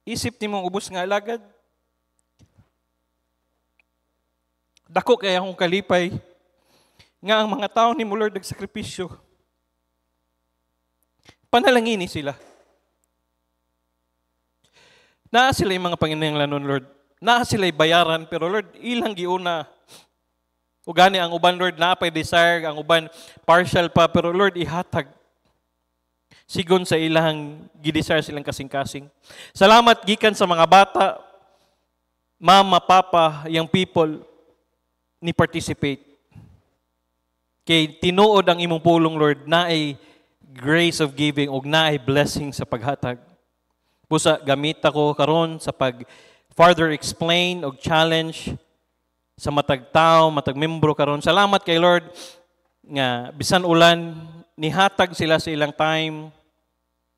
Isip nimong ubos nga alagad. Dako kaya akong kalipay nga ang mga tao ni mo Lord nagsakripisyo. Panalangini sila. Naa sila yung mga panginahanglanon Lord. Naa sila bayaran pero Lord ilang giuna. Ugani ang uban Lord napay desire, ang uban partial pa pero Lord ihatag. Sigon sa ilang gidesire silang kasing-kasing. Salamat gikan sa mga bata, mama, papa, young people ni participate. Kay tinuod ang imong pulong Lord na ay grace of giving ug na ay blessing sa paghatag. Busa gamit ako karon sa pag further explain og challenge sa matag tao, matag membro karon. Salamat kay Lord nga bisan ulan nihatag sila sa ilang time.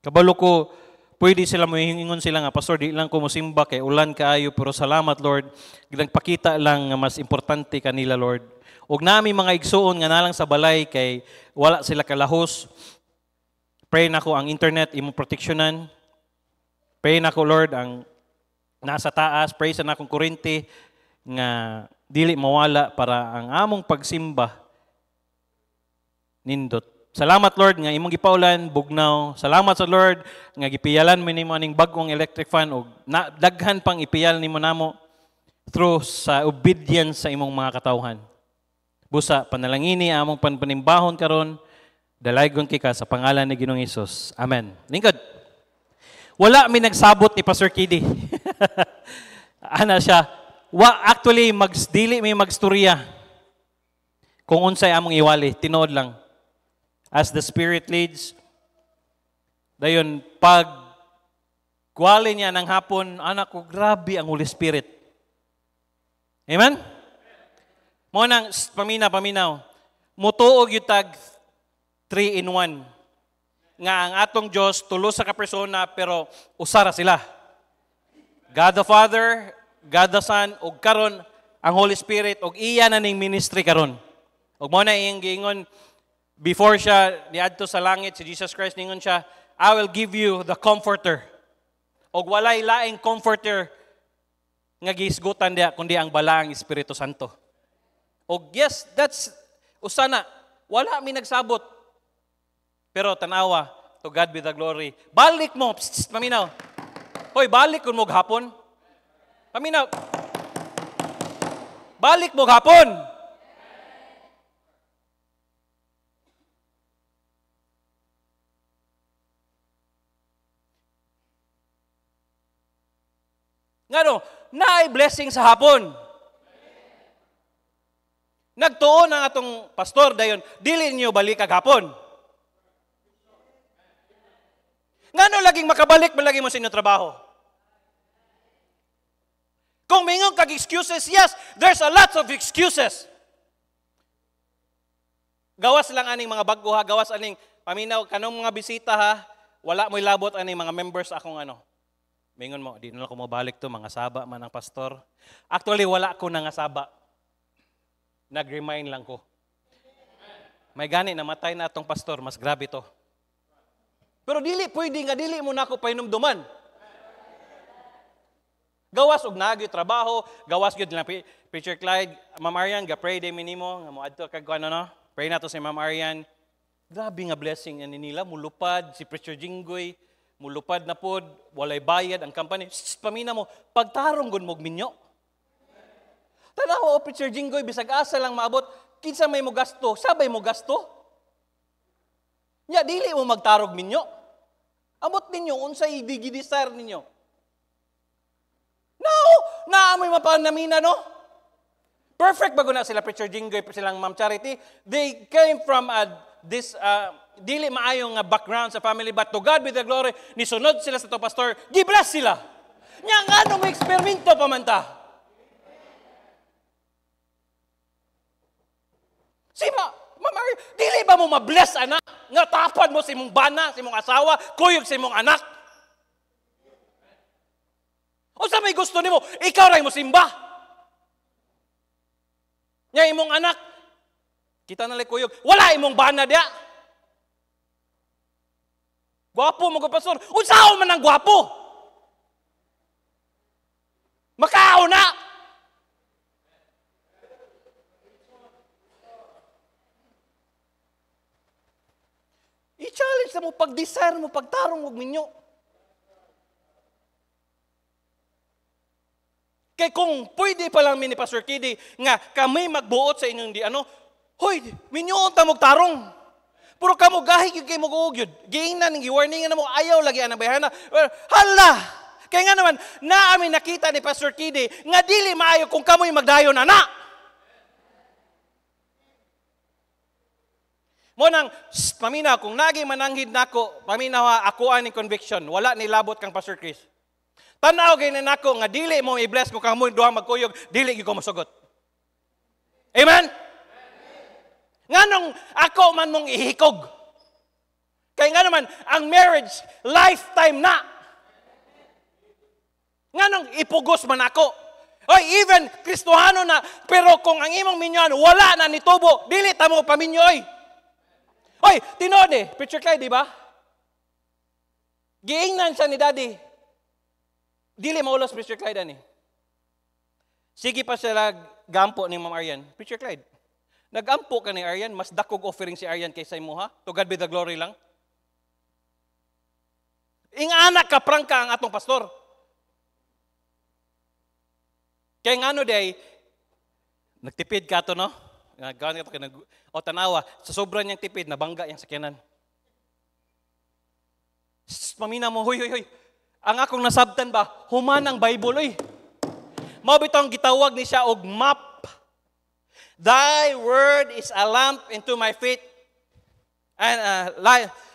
Kabalo ko pwede sila mohingon sila nga pastor di lang ko mosimba kay ulan kaayo pero salamat Lord gidagpakita lang nga mas importante kanila Lord. Ug nami mga igsuon nga nalang sa balay kay wala sila kalahos. Pray nako ang internet imong proteksyonan. Pray nako Lord ang nasa taas, pray sa nakong kurente nga dili mawala para ang among pagsimba nindot. Salamat Lord nga imong gipaulan bugnaw. Salamat sa Lord nga gipiyalan mo nimo aning bag-ong electric fan ug daghan pang ipiyal nimo namo through sa obedience sa imong mga katawhan. Busa panalangini among panpanimbahon karon dalaygon kay ka sa pangalan ni Ginoong Hesus. Amen. Lingkod. Wala mi nagsabot ni Pastor Kidi. Ana siya. Actually dili may magstorya kung unsay among iwali, tinuod lang. As the Spirit leads, dayon pag kuwali niya ng hapon, anak ko, grabe ang Holy Spirit. Amen? Mo nang paminaw. Mutuog yung tag 3 in 1. Nga ang atong Diyos, tulo sa kapersona, pero usara sila. God the Father, God the Son, ug karon ang Holy Spirit, ug iya na ning ministry karon. Ug mo na iyang giingon, before siya niadto sa langit, si Jesus Christ ningon siya, I will give you the comforter. Og walay laing comforter nga gihisgutan diya kundi ang balaang Espiritu Santo. Og yes, that's usana, wala mi nagsabot. Pero tanawa, to God be the glory. Balik mo, paminaw. Hoy, balik kun mo gahapon. Paminaw. Balik mo gahapon. Ngano, naay blessing sa hapon. Nagtuon ang atong pastor dayon, dili niyo balik kag hapon. Ngano laging makabalik malagi mo sa inyong trabaho? Kung mingon kag excuses, yes, there's a lot of excuses. Gawas lang aning mga bago ha, gawas aning paminaw kanong mga bisita ha, wala mo'y labot aning mga members akong ano. Mingon mo, di na ako mabalik to, mga saba man ang pastor. Actually, wala ko nangasaba. Nag-remind lang ko. May gani, namatay na atong pastor, mas grabe to. Pero dili, pwede nga, dili mo na ako painumduman. Gawas og nagyo trabaho, gawas gyud lang Preacher Clyde, Ma'am Arian, ga-pray day minimo, nga mo adto kag ano no. Pray nato si Ma'am Arian. Grabe nga blessing ani nila, mulupad si Preacher Jinggoy. Mulupad na pod, walay bayad ang company. Pamina mo, pagtarong gun mog minyo. Tanaw o Preacher Jinggoy, bisag asa lang maabot, kinsa may mo gasto, sabay mo gasto. Nya dili mo magtarog minyo. Amot ninyo unsay digidesire ninyo. No, naamoy mapanamina no. Perfect bago na sila Preacher Jinggoy, silang Ma'am Charity. They came from this dili maayong background sa family, but to God be the glory, nisunod sila sa to pastor, gibless sila. Nya nga mo eksperimento pa man ta. Ma'am, dili ba mo mabless anak? Nga tapan mo si mong bana, si mong asawa, kuyog si mong anak? O sa may gusto nimo, ikaw ray mo simba. Nya imong anak, kita na kuyog, wala imong bana diya. Gwapo mga pastor. Unsaon man ang gwapo? Makao na! I-challenge na mo, pag-desire mo, pagtarong mo minyo. Kaya kung pwede pa lang ni Pastor Kidi, nga kami magbuot sa inyong hoy, minyo ta magtarong. Puro kamo gahi yung kayo mag-uugyod. Giingnan, gi-warningan na mo, ayaw lagi anang bayana. Hala! Kaya nga naman, naamin nakita ni Pastor Kidi, nga dili maayo kung kamo'y magdayon, anak! Mo nang, paminaw, kung naging mananghid nako, paminaw ako ani conviction, wala nilabot kang Pastor Chris. Tanaw gay nako nga dili mo i-bless ko kamo duha magkuyog, dili gyud ko masugot. Amen. Nganong ako man mong ihikog. Kay nga naman ang marriage lifetime na. Nganong ipugos man ako. Oy, even Kristohano na, pero kung ang imong minyoan wala na nitubo, dili ta mo paminyoy. Oy, tinuod picture kay di ba? Giingnan siya ni Daddy. Dili maulos Preacher Clyde ani. Sige pa sila gampo ni Ma'am Arian. Preacher Clyde, nagampo ka ni Arian, mas dakog offering si Arian kaysa imo ha? To God be the glory lang. Anak ka prangka ang atong pastor. Kaya ngano day, nagtipid ka to no? Gawin ka to o tanawa, sa sobrang niyang tipid, nabangga yung sakyanan. Pamina mo, huy. Ang akong nasabtan ba, humanang Bible, oy. Mao bitong gitawag ni siya og map. Thy word is a lamp into my feet. And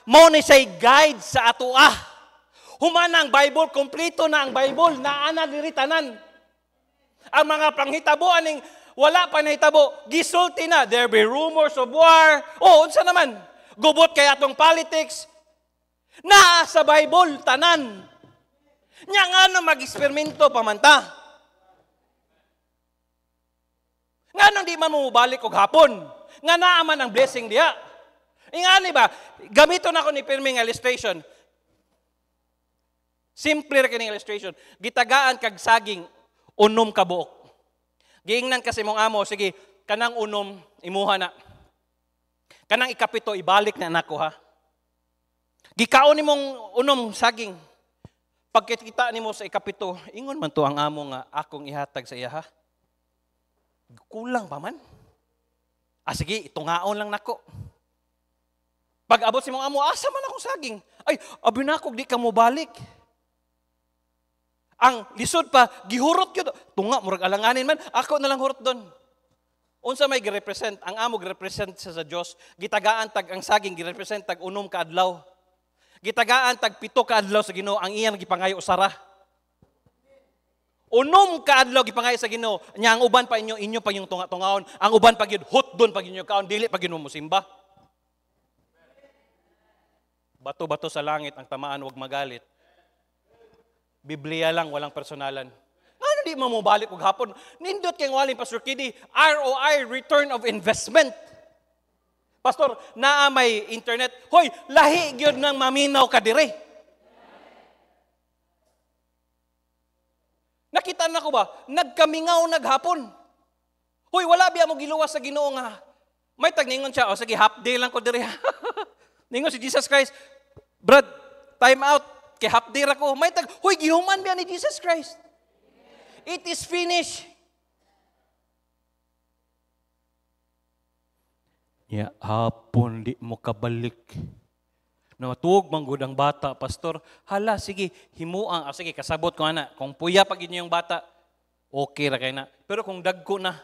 mao ni siya guide sa atoa. Humanang Bible, kompleto na ang Bible, naana diri tanan. Ang mga panghitabo aning wala pa nahitabo, gisulti na. There be rumors of war. Unsa naman? Gubot kay atong politics. Naa sa Bible tanan. Nya ngano mag-eksperimento pamanta? Ngano di man mo balik og hapon? Nga naa man ang blessing diha. Ingani ba? Gamito na ko ni pirming illustration. Simple ra kining illustration. Gitagaan kag saging unom ka buok. Giingnan kasi mong amo, sige, kanang unom imuha na. Kanang ikapito ibalik na nako ha. Gikaon nimong unom saging. Pagkita nimo sa ikapito, ingon man to ang amo nga akong ihatag sa iya ha. Kulang pa man. Sige, itungaon lang nako. Pag abot si mong amo, asa man akong saging? Ay, abinakog di ka mo balik. Ang lisod pa, gihurot yun. Tunga, murag alanganin man, ako na lang hurot doon. Unsa may girepresent, ang amo girepresent sa Dios, gitagaan tag ang saging girepresent tag unom ka adlaw. Gitagaan tag 7 ka adlaw sa Ginoo, ang iyang gipangayo usara. Unom ka adlaw gipangayo sa Ginoo, nya ang uban pa inyo pa yung tunga-tungaon, ang uban pa gyud hotdon pa inyo kaon, dili pa gyud mo simba. Bato-bato sa langit ang tamaan, wag magalit. Biblia lang, walang personalan. Ano di mo balik og hapon? Nindot kay walin Pastor Kidi, ROI, return of investment. Pastor, naa may internet. Hoy, lahi gyud nang maminaw ka dire. Nakita na ko ba? Nagkamingaw naghapon. Hoy, wala biya mo giluwas sa Ginoo nga. May tagningon siya, sige, half day lang ko dire. Ningon si Jesus Christ, Brad, time out. Kay half day ra ko. May tag, hoy, gihuman biya ni Jesus Christ. It is finished. Ya, hapon di mo kabalik. Natuog manggod ang bata, pastor. Hala, sige, himuang. Sige, kasabot ko ana. Kung puya pag inyo yung bata, okay ra kay na. Pero kung dagko na,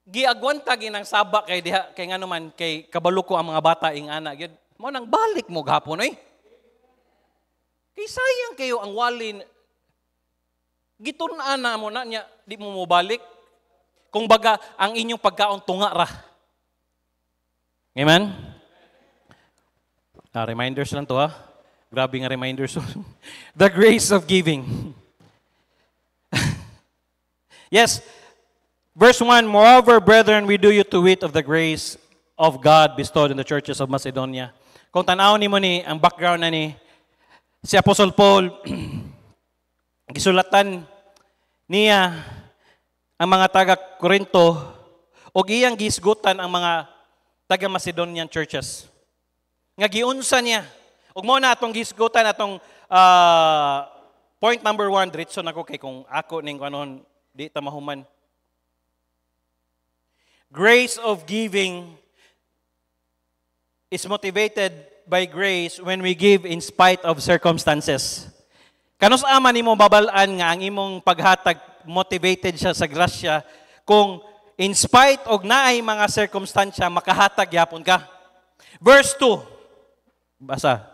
giagwanta ginang saba kay diha, kay nga naman, kay kabalo ko ang mga bata ing ana. Mo nang balik mo gahapon, eh. Kay sayang kayo ang walin. Gitun-an na mo na niya, di mo balik. Kung baga, ang inyong pagkaon tunga ra. Amen? Reminders lang to ha. Grabe nga reminders. The grace of giving. Yes. Verse 1, moreover, brethren, we do you to wit of the grace of God bestowed in the churches of Macedonia. Kung tanawon ni mo ni, ang background na ni, si Apostle Paul, gisulatan niya ang mga taga Corinto o iyang gisgutan ang mga taga Macedonian churches. Nga giunsa niya. Ug mo na atong gisgutan atong point number 1, diretso na ko kay kung ako ning kanon di ta mahuman. Grace of giving is motivated by grace when we give in spite of circumstances. Kanus ama nimo babalaan nga ang imong paghatag motivated siya sa grasya kung in spite og naay mga circumstansya makahatag yapon ka. Verse 2. Basa.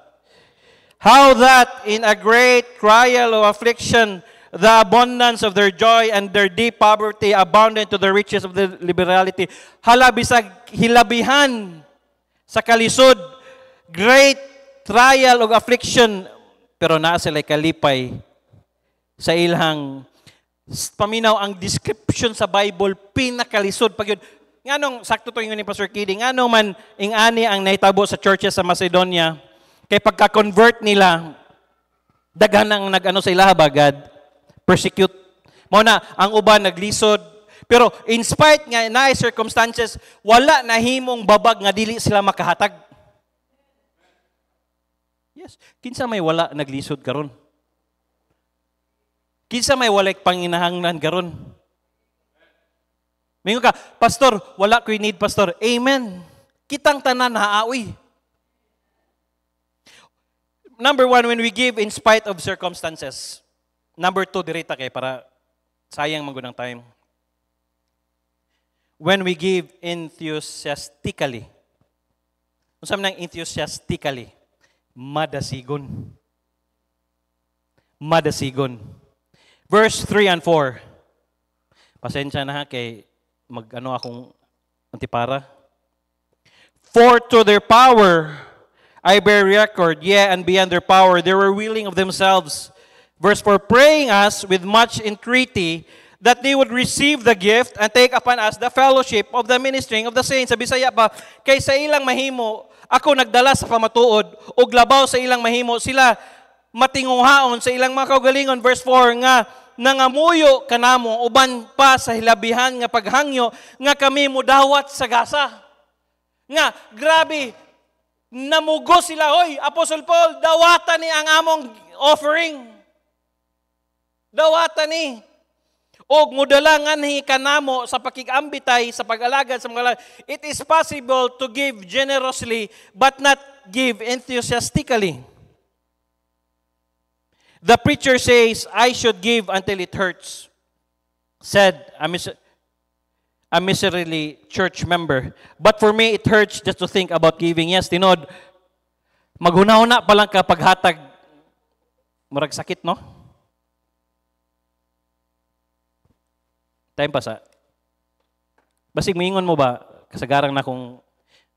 How that in a great trial of affliction the abundance of their joy and their deep poverty abounded to the riches of the liberality. Hala bisag hilabihan sa kalisod, great trial of affliction, pero naa sila kalipay sa ilhang paminaw ang description sa Bible pinakalisod pag yun. Nganong sakto to yung ni Pastor Kiding, ngano man ingani ang nahitabo sa churches sa Macedonia kay pagka-convert nila daghan ang nag-ano sa ilaha bagad persecute. Mao na ang uban naglisod. Pero in spite nga naay circumstances, wala nahimong babag nga dili sila makahatag. Yes, kinsa may wala naglisod karon? Kinsa may walay panginahanglan karon? Mingo ka, pastor, wala ko need pastor. Amen. Kitang tanan haawi. Number 1, when we give in spite of circumstances. Number 2, direta kay para sayang mangunang time. When we give enthusiastically. Kung saan nang enthusiastically? Madasigon. Madasigon. Verse 3 and 4. Pasensya na ha kay mag-ano akong antipara. For to their power I bear record, and beyond their power they were willing of themselves. Verse 4, praying us with much entreaty that they would receive the gift and take upon us the fellowship of the ministering of the saints. Sa Bisaya pa, kay sa ilang mahimo, ako nagdala sa pamatuod, ug labaw sa ilang mahimo, sila matinguhaon sa ilang mga kaugalingon. Verse 4, nga nangamuyo kanamo, uban pa sa hilabihan nga paghangyo, nga kami mudawat sa gasa. Nga, grabe, namugo sila, oy, Apostle Paul, dawatan ni ang among offering. Dawatan ni. Og mudalangan hi kanamo sa pakigambitay sa pag-alagad sa mga it is possible to give generously but not give enthusiastically. The preacher says, I should give until it hurts, said a miserly church member. But for me, it hurts just to think about giving. Yes, tinod, maghuna-huna pa lang kapag hatag, murag sakit, no? Time pa sa. Basig maingon mo ba, kasagarang na kung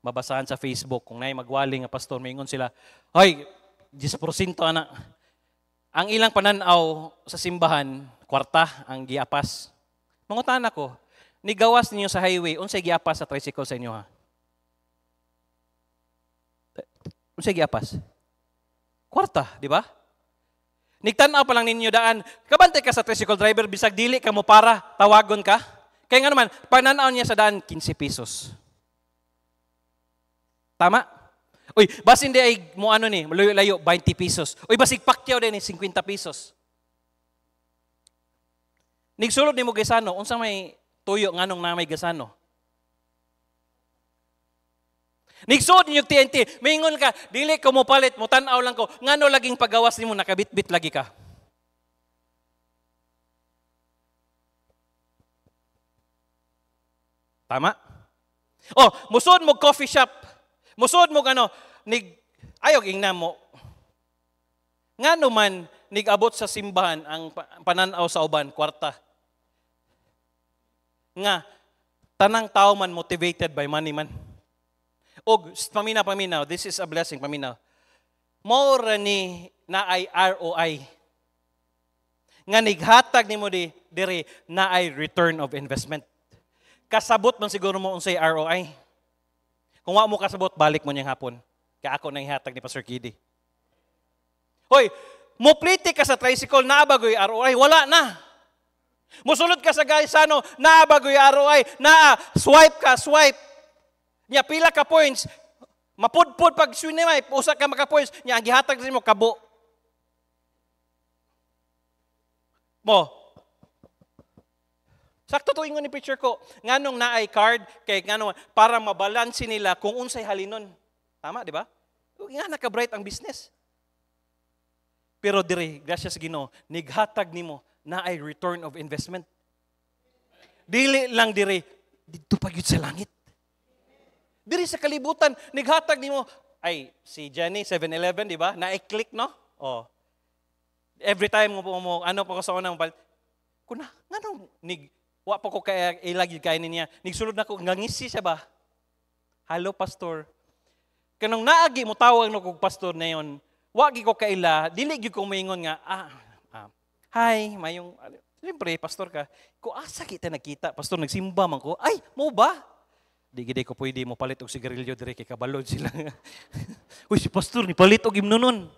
mabasahan sa Facebook, kung naay magwali nga pastor, maingon sila, hoy, 10% anak. Ang ilang pananaw sa simbahan, kwarta ang giapas. Mangutan ako, nigawas ninyo sa highway, unsay giapas sa tricycle sa inyo ha? Unsay giapas? Kwarta, di ba? Nigtanaw pa lang ninyo daan, kabantay ka sa tricycle driver, bisag dili ka mo para, tawagon ka. Kaya nga naman, pananaw niya sa daan, 15 pesos. Tama? Uy, bas hindi ay mo ano ni, malayo-layo, 20 pesos. Uy, basig pakyaw din, 50 pesos. Nigsulod ni mo gasano, unsa may tuyo nganong na may gasano? Nigsuod niyo TNT, maingon ka, dili ko mo palit, mo tanaw lang ko, ngano laging pagawas nimo nakabitbit lagi ka. Tama? Oh, musod mo coffee shop. Musod mo ano, ayog ingna mo. Ngano man nigabot sa simbahan ang pananaw sa uban kwarta. Nga tanang tao man motivated by money man. Og paminaw, this is a blessing, paminaw. More ni na ay ROI. Nga nighatag nimo dire na ay return of investment. Kasabot man siguro mo unsay ROI. Kung wa mo kasabot, balik mo niyang hapon. Kaya ako nang ihatag ni Pastor Kiddy. Hoy, mupliti ka sa tricycle na bagoy ROI, wala na. Musulod ka sa guys, ano, na bagoy ROI, na swipe ka, swipe. Nya pila ka points, mapudpud pag swinimay, usa ka maka points, nya ang gihatag din mo kabo. Mo. Sakto to ingon ni picture ko, nganong naay card kay nganong para mabalanse nila kung unsay halinon. Tama, di ba? Nga naka-bright ang business. Pero dire, gracias sa Ginoo, nighatag nimo na ay return of investment. Dili lang dire, dito pa gyud sa langit. Diri sa kalibutan, nighatag nimo ay si Jenny 7-Eleven, di ba? Na i-click, no? Oh. Every time mo ano pa ko sa unang bal, kuna nganong wa pa ko kay ilagi kay niya. Nigsulod na ko ngangisi siya ba? Hello pastor. Kanang naagi mo tawag no kog pastor na yon. Wa gi ko kaila, dili gyud ko moingon nga hi, mayong siyempre pastor ka. Ko asa kita nakita, pastor nagsimba man ko. Ay, mo ba? Di gid ko pwede mo palit og sigarilyo dire kay kabalod sila. Uy, si pastor ni palit og imnonon.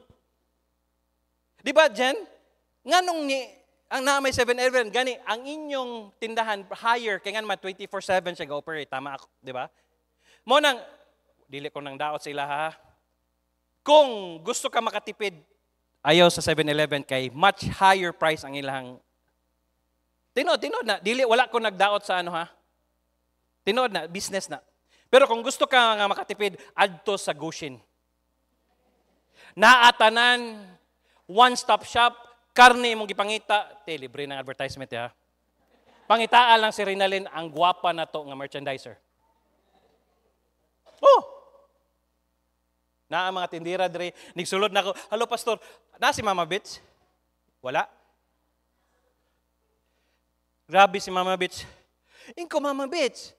Di ba, Jen? Nganong ni ang na may 7-Eleven gani ang inyong tindahan higher kay ngan 24/7 siya ga-operate, tama ako, di ba? Mo nang dili ko nang daot sa ila ha. Kung gusto ka makatipid ayaw sa 7-Eleven kay much higher price ang ilang. Tinod na, dili wala ko nagdaot sa ano ha. Tinod na, business na. Pero kung gusto ka nga makatipid, adto sa Goshen. Naatanan, one-stop shop, karne mong gipangita, libre ng advertisement ha. Pangitaan lang si Rinalyn, ang gwapa na to nga merchandiser. Oh! Na ang mga tindira dire, nigsulod na ako, hello pastor, na si Mama Bits? Wala. Grabe si Mama Bits. Inko Mama Bits,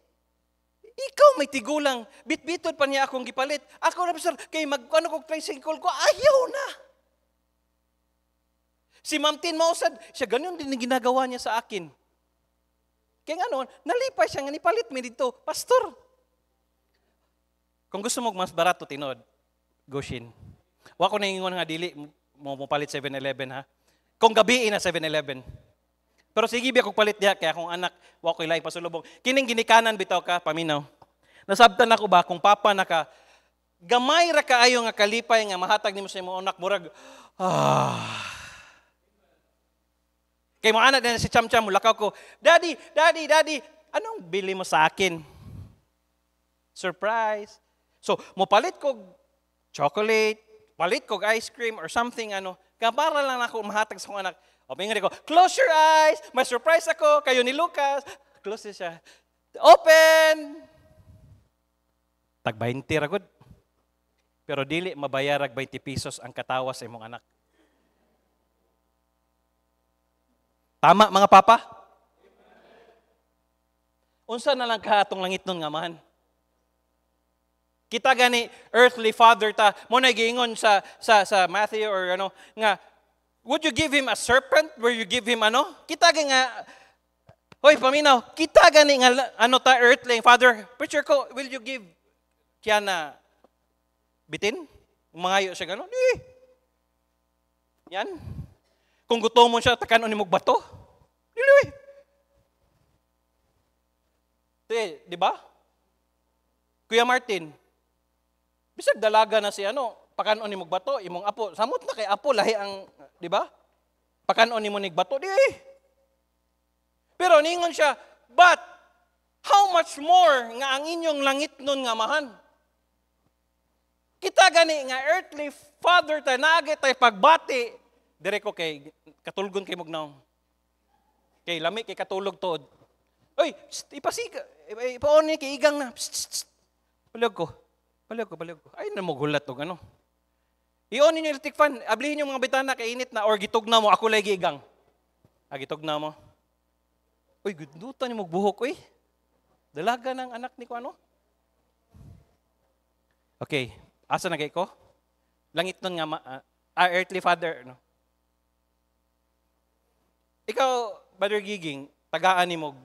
ikaw may tigulang, bit-bitod pa niya akong gipalit. Ako na pastor, kay mag-ano kong tricycle ko, ayaw na. Si Ma'am Tin mausad, siya ganun din ang ginagawa niya sa akin. Kaya nga noon, nalipay siya nga nipalit mi dito, pastor. Kung gusto mo mas barato, tinod, Goshen. Wa ko naingon nga dili mo palit 7-Eleven ha. Kung gabi na 7-Eleven. Pero sige biya kog palit diha kay akong anak wa ko ilay pasulubong. Kining ginikanan bitaw ka paminaw. Nasabtan ako ba kung papa naka gamay ra kaayo nga kalipay nga mahatag nimo sa imong anak murag Kay mo anak na si Cham-Cham mulakaw ko, Daddy, anong bili mo sa akin? Surprise. So, mo palit ko chocolate, palit ko ice cream or something ano, kaya para lang ako mahatag sa akong anak. O pingali ko, close your eyes, may surprise ako, kayo ni Lucas. Close siya. Open! Tag 20 ragod. Pero dili mabayarag 20 pesos ang katawa sa imong anak. Tama mga papa? Unsa na lang ka atong langit nun nga man? Kita gani earthly father ta mo na giingon sa Matthew or ano nga would you give him a serpent where you give him ano? Kita nga hoy paminaw, kita gani nga ano ta earthly father, picture ko, will you give kaya na bitin? Umangayo siya gano'n? Yan. Kung gutom mo siya, takanon ni mong bato. Dili. Di ba? Kuya Martin, bisag dalaga na si ano, pakanon ni mong bato, imong apo. Samot na kay apo, lahi ang, di ba? Pakanon ni mong bato, di. Pero ningon siya, but, how much more nga ang inyong langit nun nga mahan? Kita gani nga earthly father tayo, naagay tayo pagbati. Dire ko kay, katulgon kay Mugnaw. Kay lami, kay katulog tood. Oy, ipasiga, ipaon ni kay igang na. Palag ko. Ay, namugulat og ano. I-on ninyo electric fan, ablihin yung mga bitana kay init na, or gitugnaw mo, ako lagi igang. Gitugnaw mo. Uy, gudutan niyo magbuhok, uy. Dalaga ng anak ni ko ano? Okay, asa na kay ko? Langit nun nga, earthly father, no? Ikaw, Brother Giging, tagaan ni mo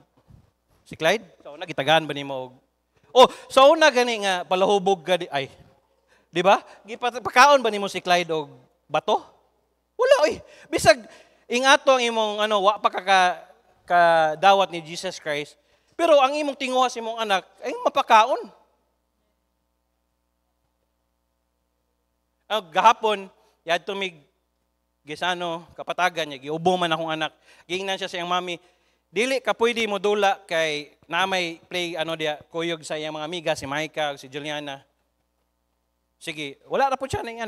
si Clyde? So, nagitagaan ba ni mo? Oh, so una gani nga palahubog ka ay. Di ba? Pakaon ba ni mo si Clyde og bato? Wala oy. Bisag ingato ang imong ano wa pa kadawat ni Jesus Christ. Pero ang imong tinguha sa imong anak ay mapakaon. Gahapon, yad tumig gisano kapatagan niya, giubo man akong anak. Gingnan siya sa iyang mami, dili ka pwede mo dula kay namay play kuyog sa iyang mga amiga, si Micah, si Juliana. Sige, wala ra po siya ning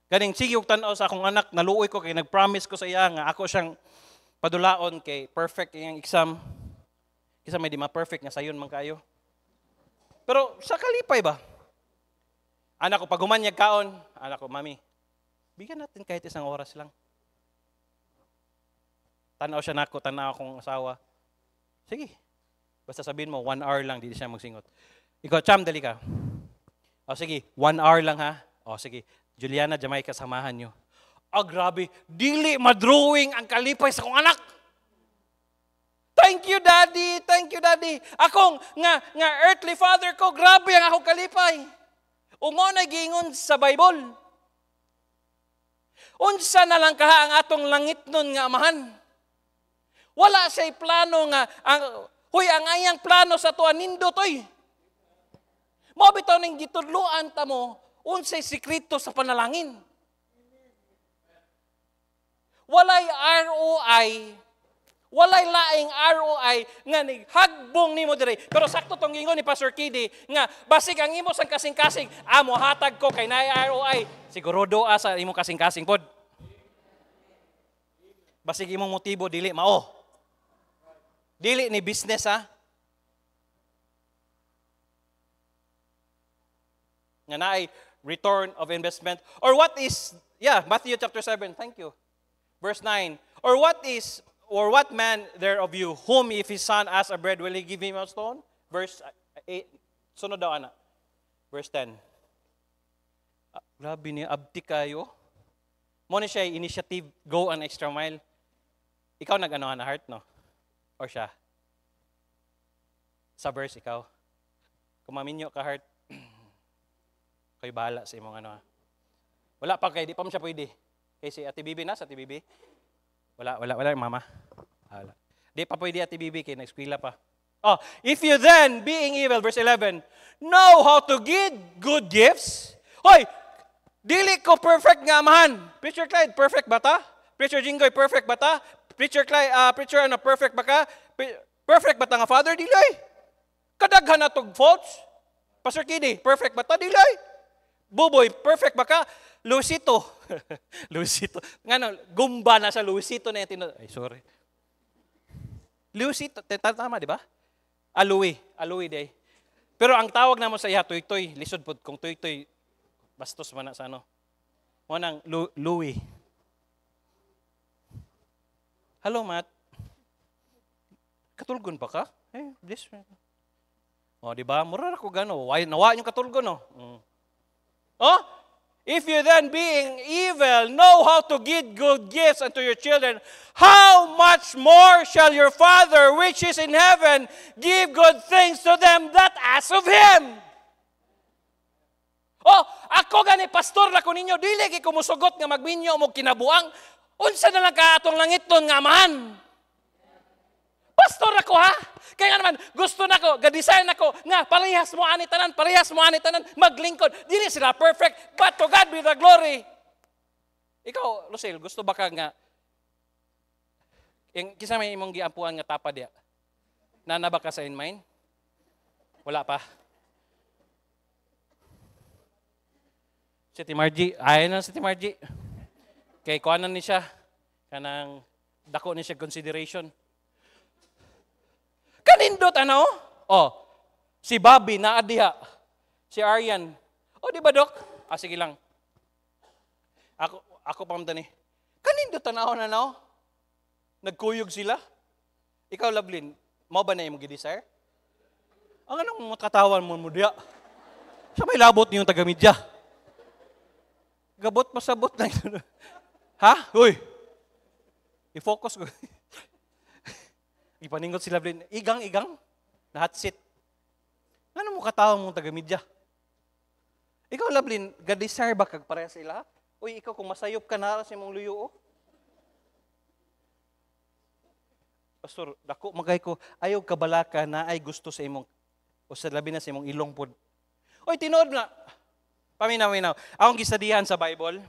ganing sige og tan-aw sa akong anak, naluoy ko kay nag-promise ko sa iya nga ako siyang padulaon kay perfect iyang exam. Kisa may di ma-perfect nga sayon man kayo. Pero sa kalipay ba? Anak ko pag humanyag kaon, anak ko, mami, bigyan natin kahit isang oras lang. Tanaw siya nako, tanaw akong asawa. Sige. Basta sabihin mo, 1 hour lang, di siya magsingot. Ikaw, Cham, dali ka. O sige, 1 hour lang ha. O sige, Juliana, Jamaica, samahan nyo. Grabe, dili madrawing ang kalipay sa kong anak. Thank you, Daddy. Thank you, Daddy. Akong, nga earthly father ko, grabe ang akong kalipay. Ungo na gingon sa Bible. Unsa na lang kaha ang atong langit nun nga amahan. Wala siya'y plano nga, ang ayang plano sa tuwa nindotoy. Mo bitaw ning gitudluan ta mo, unsay sikreto sa panalangin. Walay ROI, walay laing ROI nga hagbong nimo dire. Pero sakto tong gingon ni Pastor Kidi nga basig ang imo sang kasing-kasing, amo hatag ko kay naay ROI. Siguro asa imo kasing-kasing pod. Basig imong motibo dili mao. Dili ni business ha. Nga naay return of investment. Or what is, Matthew chapter 7, thank you. Verse 9. Or what man there of you, whom if his son asks a bread, will he give him a stone? Verse 8. Sunod daw, anak. Verse 10. Grabe niya, abdi kayo. Muna siya, initiative, go an extra mile. Ikaw nag-ano na heart, no? Or siya? Sa verse, ikaw. Kumaminyo ka heart. Kayo bahala sa imong ano. Wala pa kay, di pa mo siya pwede. Kay si Ate Bibi na, sa Ate Bibi. Wala, mama. Wala. Di pa pwede Ate Bibi, kay na-eskwela pa. If you then, being evil, verse 11, know how to give good gifts. Hoy, dili ko perfect nga amahan. Preacher Clyde, perfect ba ta? Preacher Jingoy, perfect ba ta? Preacher Clyde, perfect ba ka? Perfect ba ta nga father? Dili. Kadaghan na tog faults. Pastor Kidi, perfect ba ta? Dili. Buboy, perfect ba ka? Luisito. Luisito. Gumba na sa Luisito na yung ay, sorry. Luisito, tama, di ba? Alui day. Pero ang tawag naman sa iya, toy-toy, lisod po, kung toy-toy, bastos man na sa ano. Munang, Louie. Hello, Matt. Katulgon pa ka? This. Di ba? Mura ako gano. Nawa yung katulgon, no? If you then being evil know how to give good gifts unto your children, how much more shall your Father which is in heaven give good things to them that ask of Him? Ako gani pastor la ko ninyo, dili kay kumusugot nga magbinyo mo kinabuang. Unsa na lang ka atong langiton nga amahan? Pastor ako ha? Kaya naman, gusto na ko, ga-design ako, nga, parehas mo ani tanan, maglingkod. Dili sila perfect, but to God be the glory. Ikaw, Lucille, gusto ba ka nga, kisa may imong giampuan nga tapa diya? Nana ba ka sa in mind? Wala pa. Si Timarji, ayaw na si Timarji. Kay kuanan ni siya, kanang dako ni siya consideration. Kanindot ano? Si Bobby na adiha. Si Aryan. Di ba, Dok? Sige lang. Ako pamda ni. Kanindot tanaw na no? Nagkuyog sila. Ikaw, Lovelyn, mo ba na yung mag-desire? Ang anong makatawan mo diya? Siya may labot niyong taga-media. Gabot pasabot na yun. Ha? Uy! I-focus ko. Ipaningot si Lovelyn, igang, na hot seat. Ano mo katawang mong taga-media? Ikaw, Lovelyn, ga-desire ba kag pareha sila? Uy, ikaw kung masayop ka na sa mong luyo, Pastor, dako magay ko, ayaw kabalaka na ay gusto sa imong, o sa labi na sa imong ilong pod. Oy, tinood na. Paminaw. Akong gisadihan sa Bible,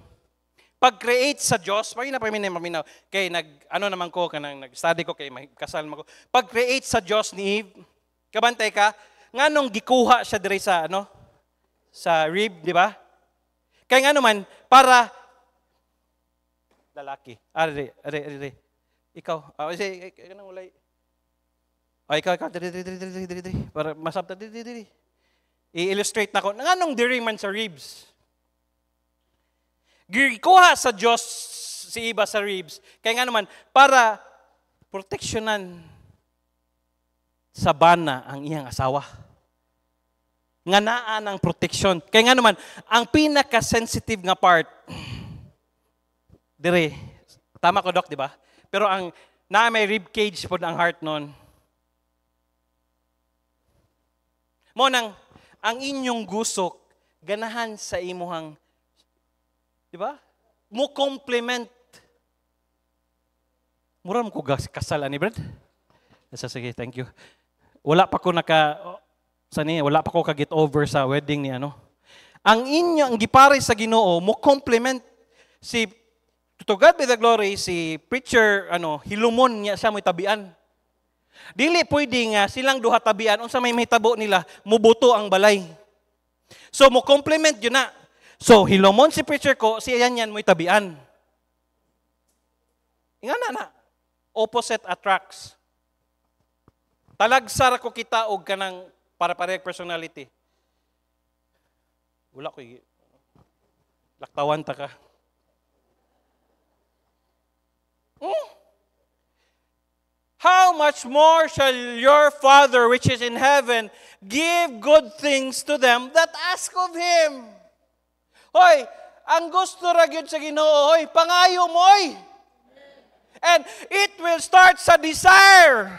pag-create sa Diyos, paminaw. Kay naman ko, nag-study ko, kay kasal mo ko. Pag-create sa Diyos ni Eve, kabantay ka, nga nung gikuha siya diri sa, sa rib, di ba? Kaya nga naman, para, lalaki. Ari. Ikaw, kanang ulay. Ikaw, diri. Para masabta, diri. I-illustrate na ko. Nga nung diri man sa ribs. Gikuha sa Diyos si Eva sa ribs. Kaya nga naman, para proteksyonan sa bana ang iyang asawa. Nga naa ng proteksyon. Kaya nga naman, ang pinaka-sensitive nga part, dire, tama ko, Doc, di ba? Pero may rib cage po ang heart nun. Ang inyong gusok, ganahan sa imuhang, di ba? Mo compliment. Mura mo ko kasal, ani, Brad? Sige, thank you. Wala pa ko wala pa ko ka-get over sa wedding ni ang gipare sa Ginoo mo compliment si to God be the glory si preacher hilumon niya siya mo tabian. Dili pwede nga silang duha tabian unsa may mahitabo nila mubuto ang balay. So mo compliment yun na. So hilumon si preacher ko siya yan mo tabian. Ingana na opposite attracts. Talagsar ko kita og kanang para-parehag personality. Wala ko laktawan ta ka. How much more shall your Father which is in heaven give good things to them that ask of Him? Hoy, ang gusto ra gyud sa Ginoo, hoy, pangayo mo, hoy. And it will start sa desire.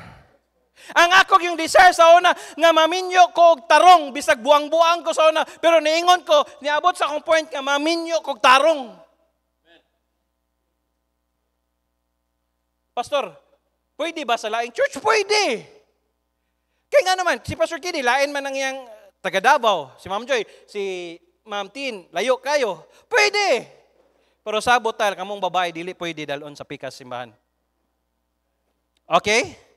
Ang ako yung desire sa una, nga maminyo ko og tarong, bisag buang-buang ko sa una, pero niingon ko, niabot sa akong point nga maminyo ko og tarong. Pastor, pwede ba sa laing church? Pwede. Kaya nga naman, si Pastor Kiddy, lain man ang iyang taga Davao, si Ma'am Joy, si Ma'am Tin, layo kayo. Pwede. Pero sabot tal, kamong babae, dili pwede dalon sa pikas simbahan. Okay?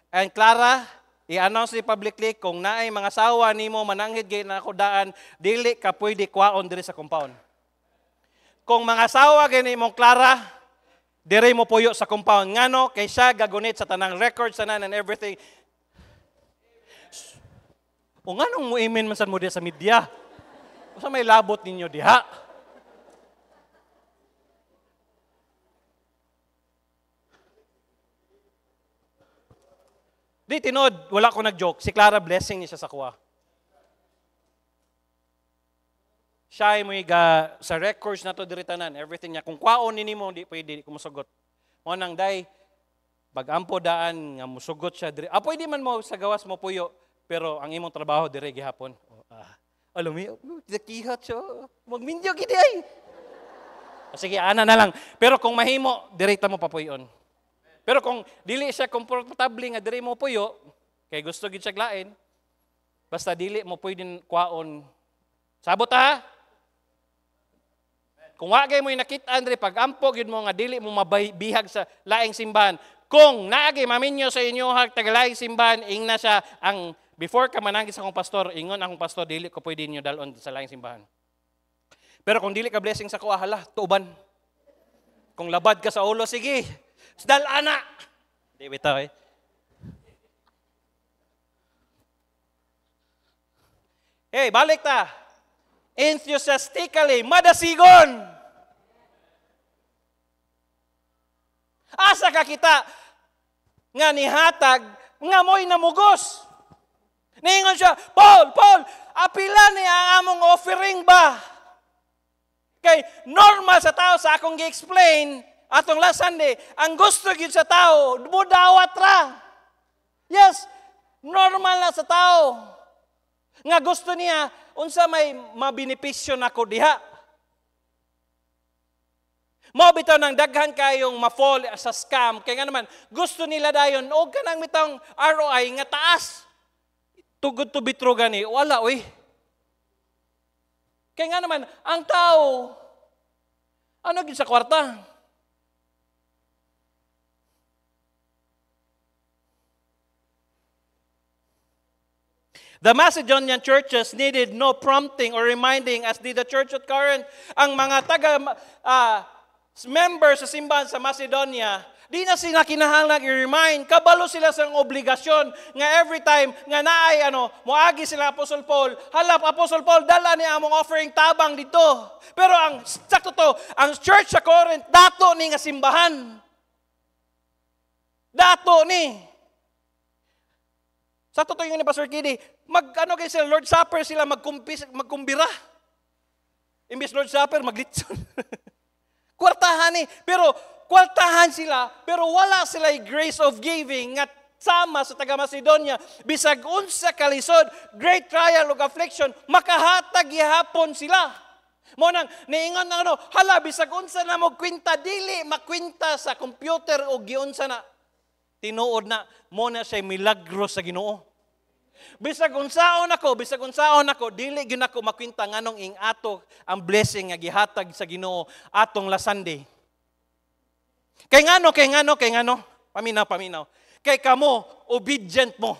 And Clara, i-announce ni publicly kung naay mga sawa nimo mananghid gay na ako daan, dili ka pwede kwaon diri sa compound. Kung mga sawa gani mong Clara, diri mo puyo sa compound. Ngano kay siya gagunit sa tanang records tanan and everything. O nganong mo amen man sad mo diha sa media? Usa may labot ninyo diha? Di tinod, wala ko nag-joke. Si Clara, blessing niya siya sa kuha. Siya ay sa records na to diritanan, everything niya. Kung kwaon ni mo, di pwede kumusugot. O nang day, pag-ampo daan, nga musugot siya. Pwede man mo sa gawas mo puyo, pero ang imong trabaho dire gihapon. Alam mo, nakihat siya. Magminyo gidi ay. Sige, ana na lang. Pero kung mahimo, direta mo papuyon. Pero kung dili siya komportable nga diri mo puyo, kay gusto gid siya glain, basta dili mo pwedeng kwaon. Sabot ha? Kung wagay mo nakita diri pag-ampo gid mo nga dili mo mabihag sa laing simbahan. Kung naagi maminyo sa inyo tagalaing simbahan, ingna siya ang before ka manangis akong pastor, ingon akong pastor dili ko pwede niyo dalon sa laing simbahan. Pero kung dili ka blessing sa kuha, hala, tuuban. Kung labad ka sa ulo, sige. Dal anak. Di bitaw eh. Hey, balik ta. Enthusiastically, madasigon. Asa ka kita nga nihatag nga mo'y namugos. Niingon siya, Paul, apila ni ang among offering ba? Kay normal sa tao sa akong gi-explain, atong last Sunday, ang gusto gyud sa tao, budawat ra. Yes, normal na sa tao. Nga gusto niya, unsa may mabenepisyo nako diha. Mao bitaw nang daghan kayong ma-fall sa scam kay nga naman gusto nila dayon og kanang mitang ROI nga taas. Tugod to be true gani wala oy. Kay nga naman ang tao ano gid sa kwarta? The Macedonian churches needed no prompting or reminding as did the church at Corinth. Ang mga members sa simbahan sa Macedonia, di na sila kinahanglan i-remind. Kabalo sila sa obligasyon nga every time nga naay moagi sila Apostle Paul. Halap Apostle Paul dala niya among offering tabang dito. Pero ang sakto to, ang church sa Corinth dato ni nga simbahan. Dato ni. Sa totoo yung ni Pastor Kidi, kayo sila, Lord Supper sila, magkumbira. Imbis Lord Supper, maglitson. Kwartahan pero kwartahan sila, pero wala sila grace of giving nga sama sa taga Macedonia. Bisag unsa kalisod, great trial ug affliction, makahatag gihapon sila. Mo nang niingon na hala, bisag unsa na mo kwinta, dili makwinta sa computer o giunsa na. Tinuod na, mo na siya milagro sa Ginoo. Bisag unsaon ako, dili gyud ako makwinta nganong ing ato ang blessing nga gihatag sa Ginoo atong last Sunday. Kay ngano? Paminaw. Kay kamo obedient mo.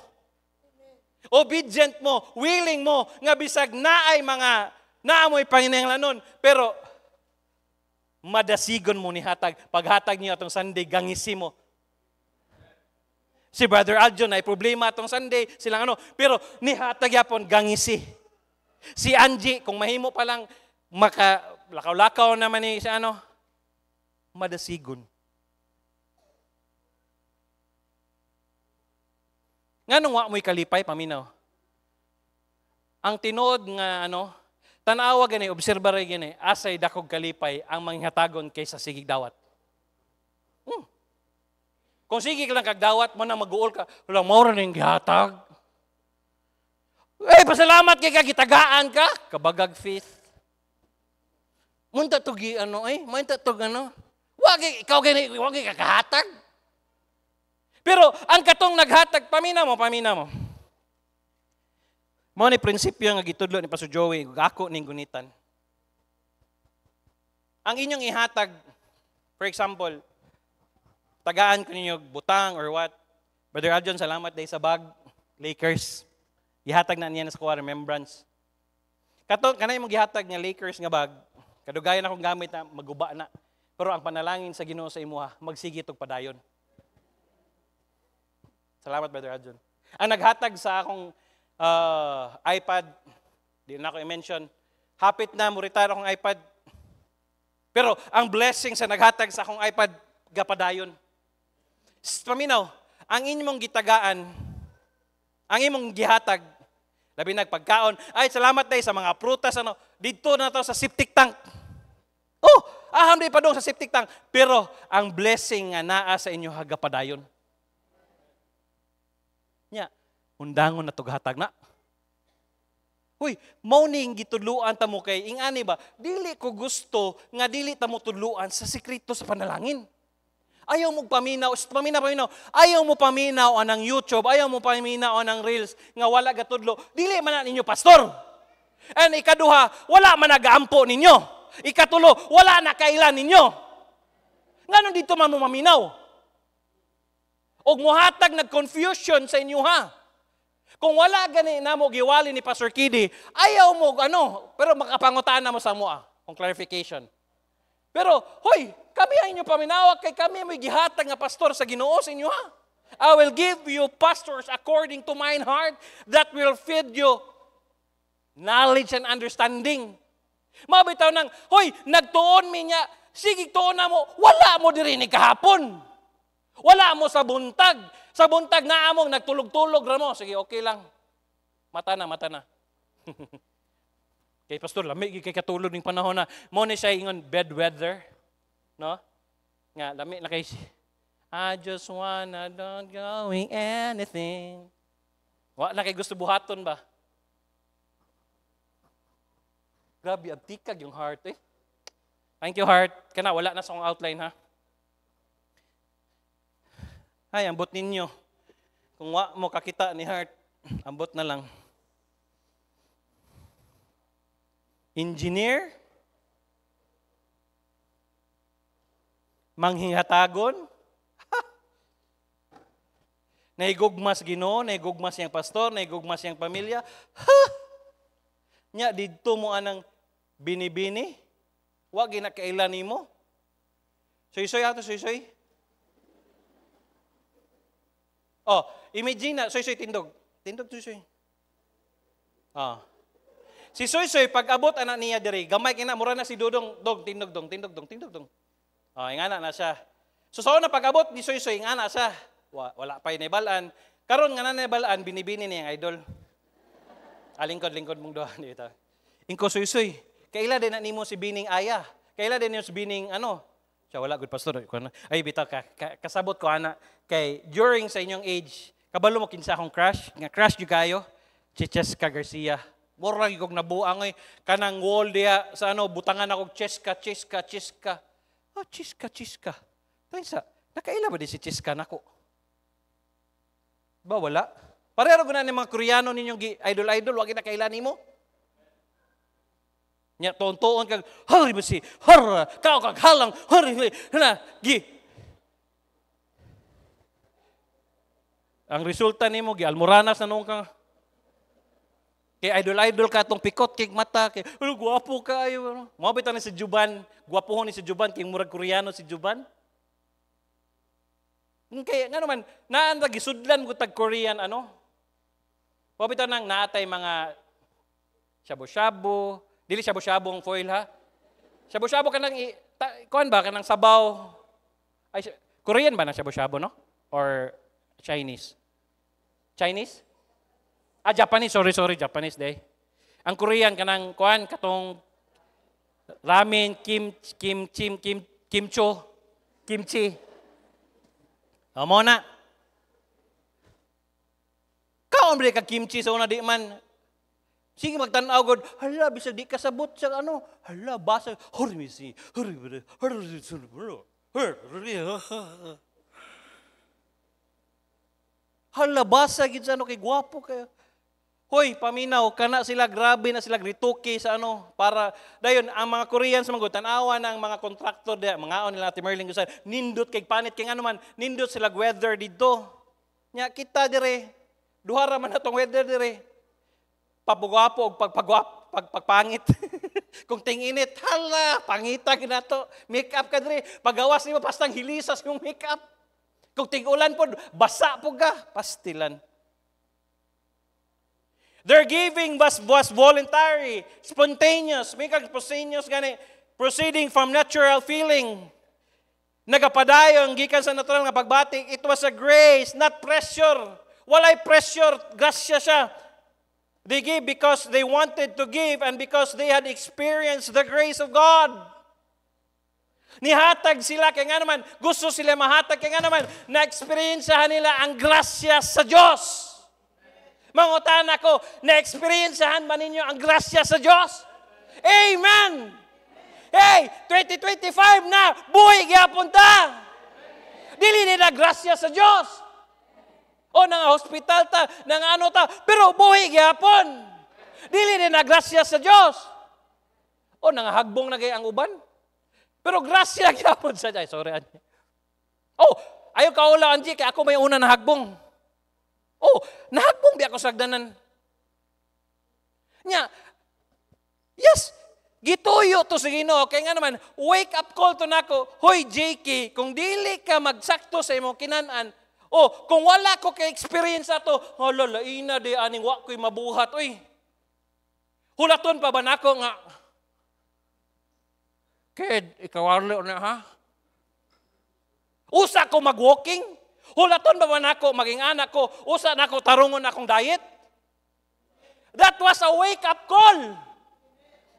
Obedient mo, willing mo nga bisag naay mga naamoy panginahanglanon, pero madasigon mo ni hatag. Paghatag niyo atong Sunday, gangisi mo. Si Brother Aljon ay problema atong Sunday, silang pero nihatag yapon gangisi. Si Angie, kung mahimo pa lang lakaw-lakaw naman ni sa madasigon. Nganong wa mo'y kalipay, paminaw? Ang tinod nga tanawa gani, obserbaray gani, asay dakog kalipay ang manghatagon kaysa sigig dawat. Kung sige ka lang kagdawat mo na mag-uol ka, walang maura na yung gihatag. Pasalamat kay kagitagaan ka. Kabagag faith. Munta to ikaw gani, wag kakahatag. Pero ang katong naghatag, pamina mo. Mo ni prinsipyo nga gitudlo ni Pastor Joey, ako ning gunitan. Ang inyong ihatag, for example, tagaan ko ninyo butang or what. Brother Aljon, salamat dahil sa bag. Lakers. Gihatag na niya sa kuha, remembrance. Kanay mong gihatag nga Lakers nga bag, kadugayan akong gamit na maguba na. Pero ang panalangin sa Ginoo sa imuha, magsigit og padayon. Salamat, Brother Aljon. Ang naghatag sa akong iPad, di na ako i-mention, hapit na mo retire akong iPad. Pero ang blessing sa naghatag sa akong iPad, gapadayon. Paminaw, ang inyong gitagaan, ang imong gihatag, labi nagpagkaon, ay salamat day sa mga prutas, dito na to sa septic tank. Aham day pa doon sa septic tank. Pero ang blessing nga naa sa inyo hagapadayon. Nya, undangon na to hatag na. Huy, mauning gitudluan ta mo kay ingani ba? Dili ko gusto nga dili ta mo tudluan sa sekreto sa panalangin. Ayaw mo paminaw. Ayaw mo paminaw anang YouTube, ayaw mo paminaw anang Reels nga wala gatudlo. Dili man na ninyo pastor. And ikaduha, wala man nagaampo ninyo. Ikatulo, wala na kailan ninyo. Nganon dito man mo maminaw. Og muhatag nag-confusion sa inyo ha. Kung wala gani na mo giwali ni Pastor Kidi, ayaw mo pero makapangutana mo sa mua kung clarification. Pero, hoy, kami ang inyo paminawag kay kami may gihatag nga pastor sa Ginoo sa inyo ha. I will give you pastors according to mine heart that will feed you knowledge and understanding. Mabitaw nang, hoy, nagtuon mi niya, sige tuon na mo, wala mo diri ni kahapon. Wala mo sa buntag. Sa buntag na among nagtulog-tulog ra mo. Sige, okay lang. Mata na. Kay pastor, lamig kay katulog ning panahon na mo ni siya ingon bed weather, no? Nga lamig na kay I just wanna don't going anything. Wa na kay gusto buhaton ba? Grabe, abtikag yung heart Thank you, Heart. Kana, wala na sa akong outline, ha? Ay, ambot ninyo. Kung wa mo kakita ni Heart, ambot na lang. Engineer, manghihatagon, naigugmas Ginoo, naigugmas yang pastor, naigugmas yang pamilya. Nya didto mo anang binibini, wa ginakailan nimo. Soy-soy ato, soy-soy. Oh, imagine na, soy-soy tindog. Tindog, soy-soy. Ah. Si Soy-Soy, pag abot anak niya diri, gamay kina, mura na si Dodong, dong, tindog, dong, tindog, dong, tindog, dong. Oh, ingana na siya. So, na pag abot ni Soy-Soy, ingana siya. Wala pa inibalaan. Karon nga na inibalaan, binibini niya ang idol. Lingkod mong doon dito. Ingko Soy-Soy, kaila din na nimo si Bining Aya. Kaila din nimo si Bining, siya wala, good pastor. Ay, bitaw, kasabot ko, ana. Kay, during sa inyong age, kabalo mo kinsa akong crush, nga crush yung kayo, Checheska Garcia. Murag kog nabuang ay kanang wall diha sa butangan ako Cheska. Oh, Cheska. Tansa, nakaila ba di si Cheska nako? Ba wala? Pareho guna ni mga Koreano ninyong idol, wag nakaila nimo. Nya tontoon kag hari basi, har, kao kag halang, hari na gi. Ang resulta nimo gi almoranas na nung kang kay idol ka tong pikot kay mata kay gwapo ka ayo. Mao bitaw ni si Juban, gwapohon ni si Juban kay murag Koreano si Juban. Kay ngano man naan ra gisudlan ko tag Korean Mao bitaw nang naatay mga shabu-shabu, dili shabu-shabu ang foil ha. Shabu-shabu kanang kuan ba kanang sabaw. Ay Korean ba na shabu-shabu no? Or Chinese? Chinese? Japanese, sorry, Japanese day. Ang Korean kanang kuan katong ramen, kimchi. Amo na. Kaon ba ka kimchi sa una di man? Sige magtan-aw god, hala bisag di kasabot sa hala basa, hurmisi. Hala basa gid sa kay gwapo kayo. Hoy, paminaw, kana sila, grabe na sila, rituki sa para, dayon, ang mga Koreans, mga tanawa ng mga kontraktor, mga nila, Ate Merling, nindot kay panit, kay man, nindot sila weather dito. Nya, kita dire, duhara man na tong weather dire, pagpagwapo, pagpangit. Kung tinginit, hala, pangita ginato, make up ka dire, pagawas nimo, pastang hilisas yung make up. Kung ting-ulan po, basa po ka, pastilan. Their giving was voluntary, spontaneous, proceeding from natural feeling. Nagapadayon, gikan sa natural nga pagbati, it was a grace, not pressure. Walay pressure, grasya siya. They gave because they wanted to give and because they had experienced the grace of God. Nihatag sila, kaya nga naman, gusto sila mahatag, kaya nga naman, na-experiencehan nila ang grasya sa Diyos. Mangutan ako, na-experiencehan ba ninyo ang grasya sa Diyos? Amen! Hey, 2025 na, buhay gyapon ta! Dili nila grasya sa Diyos. O nang hospital ta, nang pero buhay gyapon. Dili nila grasya sa Diyos. O nang hagbong na ang uban. Pero grasya gyapon sa Diyos. Sorry, Angie. Oh, ayaw kaula, Angie, kaya ako may una na hagbong. Oh, nahagbong di ako sagdanan. Nya, yes, gituyo to sa Ginoo. Kaya nga naman, wake up call to nako, hoy JK, kung dili ka magsakto sa imong kinanan, kung wala ko ka-experience ato, laina di aning wa ko'y mabuhat, uy. Hulaton pa ba nako nga, Ked, ikawarlo na ha? Usa ko mag-walking? Hulaton ba nako maging anak ko? Usa nako tarungon akong diet? That was a wake-up call.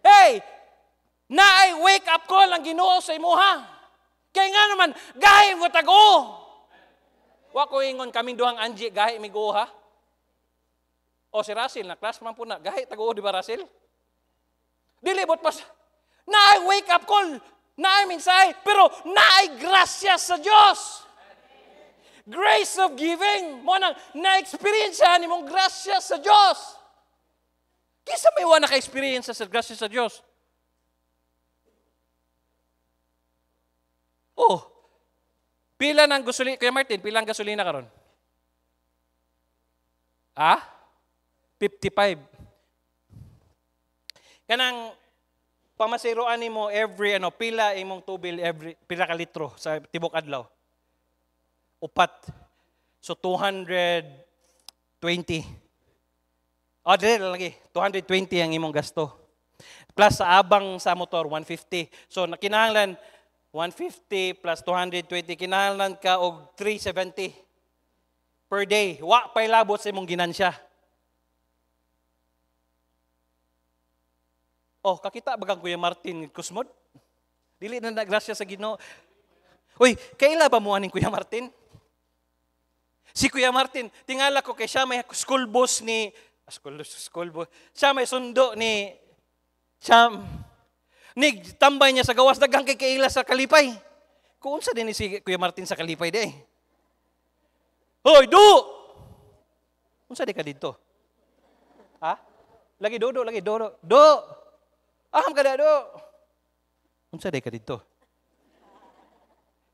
Hey, naay wake-up call ang Ginoo sa imuha. Kaya nga naman, gahi mo tag-o. Wa ko ingon kaming duhang Angie, gahi mi go ha? O si Russell, na class man po na, gahi tag-o di ba Russell? Dilibot pa na wake up call. Naay minsay, pero naay grasya sa Dios. Grace of giving. Mo nang na-experience nimong grasya sa Dios. Kisa may wa naka-experience sa grasya sa Dios. Oh, pila ng gasolina, Kuya Martin, pila ang gasolina karon? 55. Kanang pamasiroan nimo every pila imong tubil every pila ka litro sa tibok adlaw. Upat. So 220. Dili lagi, 220 ang imong gasto. Plus sa abang sa motor 150. So nakinahanglan 150 plus 220 kinahanglan ka og 370 per day. Wa pay labot sa imong ginansya. Oh, kakita bagang Kuya Martin Kusmod? Dili na grasya sa Ginoo. Uy, kaila ba mo aning Kuya Martin? Si Kuya Martin, tingala ko kay siya may school boss ni school boss. Siya may sundo ni tambay niya sa gawas daghang kay kaila sa kalipay. Kung unsa din ni si Kuya Martin sa kalipay di. Hoy, do! Unsa di ka dito? Lagi dodo, lagi dodo. Do! Aham ka do. Unsa di ka dito?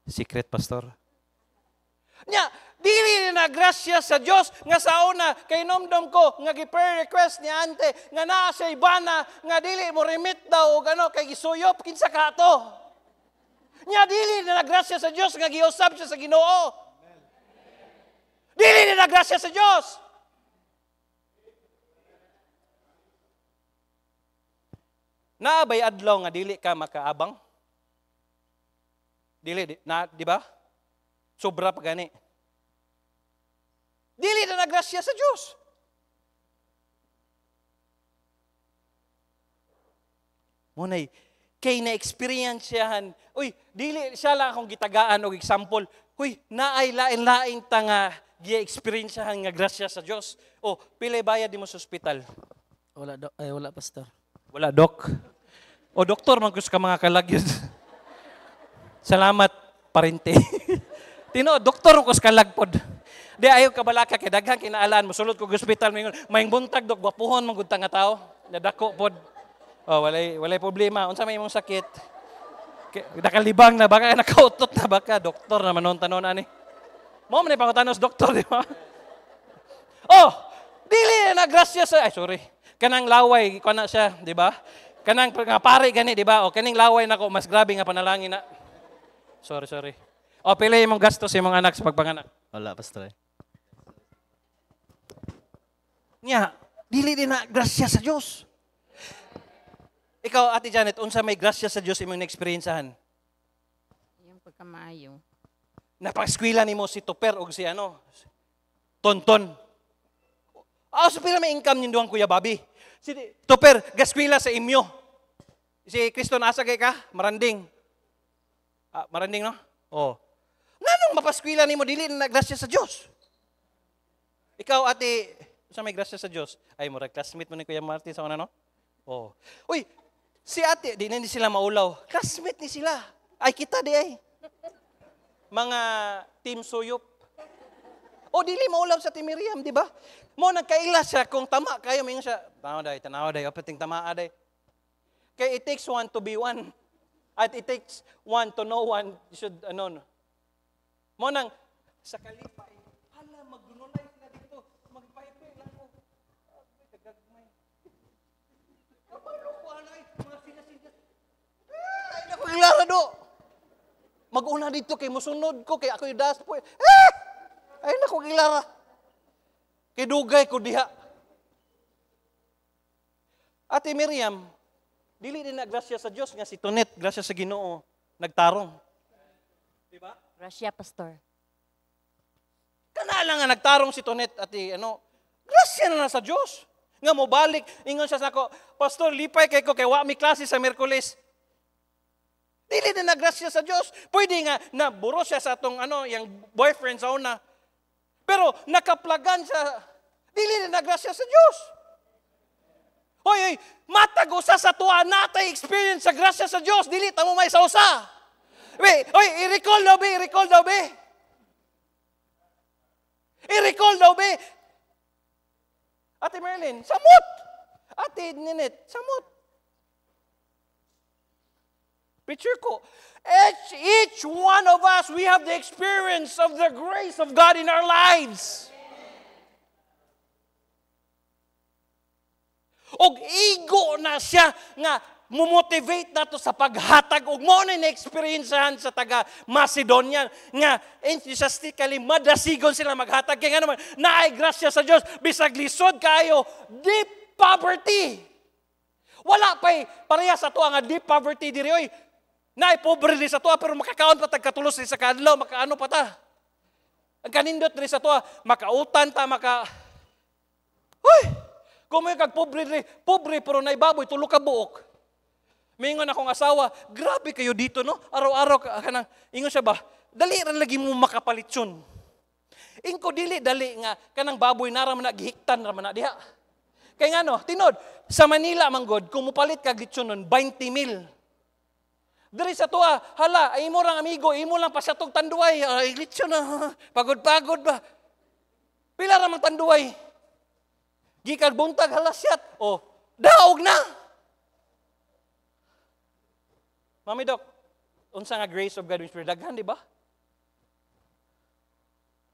Secret pastor. Nya, dili na grasya sa Dios nga sa una kay nomdom ko nga gi-prayer request ni ante nga naa siya ibana nga dili mo remit daw og kay gisuyop kinsa ka ato. Nya dili na grasya sa Dios nga giusab siya sa Ginoo. Dili na grasya sa Dios. Naabay adlaw nga dili ka makaabang? Dili na, di ba? Sobra pa gani. Dili na nagrasya sa Diyos. Munay, kay na-experience-yahan, uy, dili siya lang akong gitagaan o example, uy, naay lain-lain ta nga gi-experience-yahan nga grasya sa Diyos. O, pilay bayad di mo sa ospital? Wala pastor. Wala, Dok. O, doktor, magkus ka mga kalagyod. Salamat, parente. Tino, doktor ko sa kalagpod. Di ayaw kabalaka kay daghang kinaalaan mo sulod ko hospital may buntag dok gwapuhon man gud nga tao. Nadako pod. Oh, walay problema. Unsa may imong sakit? Nakalibang na baka nakautot na baka doktor na manon tanon ani. Mo man pangutanos doktor di ba? Oh, dili na grasya sa sorry. Kanang laway ko na siya, di ba? Kanang nga pare gani di ba? O kaning laway nako mas grabe nga panalangin na. Sorry. O pila imong gastos sa imong anak sa pagpanganak? Wala pastor. Nya, dili din na grasya sa Dios. Ikaw, Ate Janet, unsa may grasya sa Dios imong na-experiencehan? Yung pagkamaayo. Napaskwila nimo si Toper og si Tonton. So pila may income nin duhang Kuya Bobby? Si Toper, gaskwila sa imyo. Si Kristo nasa kay ka? Maranding. Maranding no? Oh. Nanong mapaskwila nimo dili na grasya sa Dios? Ikaw, Ate, sa may grasya sa Diyos, ay murag classmate mo ni Kuya Martin sa una, no? Oh. Uy, si ate, di na sila maulaw. Classmate ni sila. Ay, kita di ay. Mga team suyop. O, dili maulaw sa Team Miriam, di ba? Mo, nagkaila siya kung tama kayo. Mayroon siya, tanaw day, apating tama day. Kaya it takes one to be one. At it takes one to know one. You should, no. Mo nang, sa kalipay, hala, maggunulay na dito. Magpaypay lang ko. Gagagmay. Kapalo ko, anay, mga sinasindas. Ay, naku, ilara do. Mag-una dito kay musunod ko, kay ako yung das po. Ay, naku, ilara. Kay dugay ko diha. Ate Miriam, dili din na grasya sa Diyos nga si Tonet, grasya sa Ginoo, nagtarong. Di ba? Grasya, pastor. Kana lang nga nagtarong si Tonet at grasya na sa Diyos. Nga mo balik, ingon siya sa ako, Pastor, lipay kay ko kay wa mi klase sa Miyerkules. Dili na nagrasya sa Diyos. Pwede nga naburo siya sa atong yung boyfriend sa una. Pero nakaplagan siya. Dili na nagrasya sa Diyos. Hoy, hoy, matag usa sa tuwa natay experience sa grasya sa Dios, dili ta mo may sausa. Wait, hoy, i-recall daw be, i-recall daw be. I-recall daw be. Ate Merlin, samot. Ate Ninit, samot. Picture ko, each one of us, we have the experience of the grace of God in our lives. Og igo na siya nga mumotivate nato sa paghatag og mo na na-experiencehan sa taga Macedonia nga enthusiastically madasigon sila maghatag kay nga naman naay grasya sa Dios bisag lisod kayo deep poverty. Wala pa'y pareha sa tuwa nga deep poverty diri oy. Naay pobre di sa tuwa pero makakaon pa tagkatulos di sa kadlaw makaano pa ta. Ang kanindot diri sa tuwa makautan ta Hoy! Kung may kagpobre pero naibaboy, tulo ka buok. Mingon akong asawa, grabe kayo dito, no? Araw-araw ka nang, ingon siya ba, dali rin lagi mo makapalit yun. Ingko dali nga, kanang baboy naraman na, gihiktan naman na diha. Kaya nga no, tinod, sa Manila, manggod, kung mupalit ka litsyon nun, 20 mil. Dari sa tuwa, hala, ay mo lang amigo, imo lang pasyatog tanduay, ay litsyon na, pagod-pagod ba? Pila ramang tanduay? Gikan buntag halasyat. Oh, daog na. Mami Doc, unsa nga grace of God which we're daghan, di ba?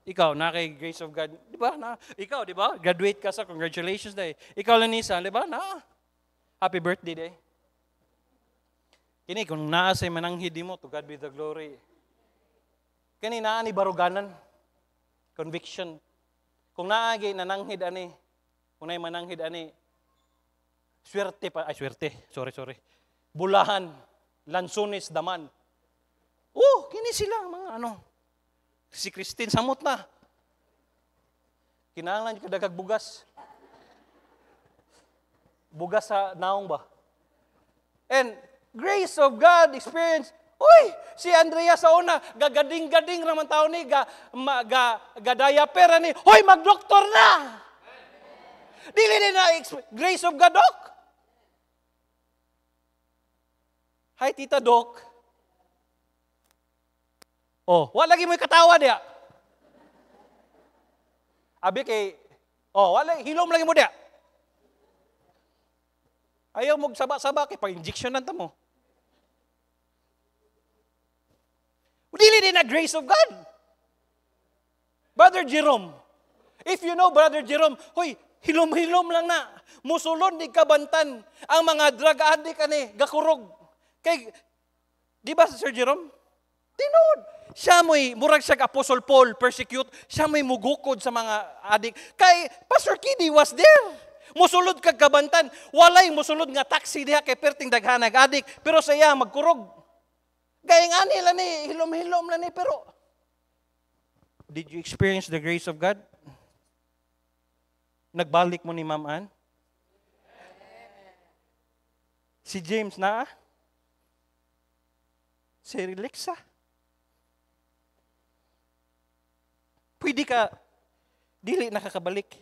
Ikaw, na kay grace of God, di ba? Na, ikaw, di ba? Graduate ka sa congratulations day. Ikaw, Lanisa, di ba? Na, happy birthday day. Kini, kung naa say mananghid mo, to God be the glory. Kani, naa ni baruganan. Conviction. Kung naagi, nananghid ani, kunay mananghid ani, swerte. Sorry. Bulahan, lansunis, daman. Oh, kini sila, mga ano. Si Christine, samot na. Kinahanglan kadagag bugas. Bugas sa naong ba? And grace of God experience. Uy, si Andrea sa una, gagading-gading raman tao ni, gadayaper ni, hoy, magdoktor na! Dili na grace of God, Doc. Hi, Tita Doc. Oh, wala lagi mo katawa dia. Abi kay, wala, hilom lagi mo dia. Ayaw mo saba-saba kay pag-injection nanta mo. Dili na grace of God. Brother Jerome, if you know Brother Jerome, hoy, hilom-hilom lang na. Musulon di kabantan. Ang mga drug addict ani, gakurog. Kay, di ba Sir Jerome? Tinod. Siya mo'y, murag siya Apostle Paul, persecute. Siya mo'y mugukod sa mga addict. Kay, Pastor Kiddy was there. Musulod kag kabantan. Walay musulod nga taxi diha kay perting daghanag addict. Pero saya magkurog. Gayang ani lang ni, hilom-hilom lang ni. Pero, did you experience the grace of God? Nagbalik mo ni Ma'am Ann? Si James na? Si Relaxa? Pwede ka, dili nakakabalik.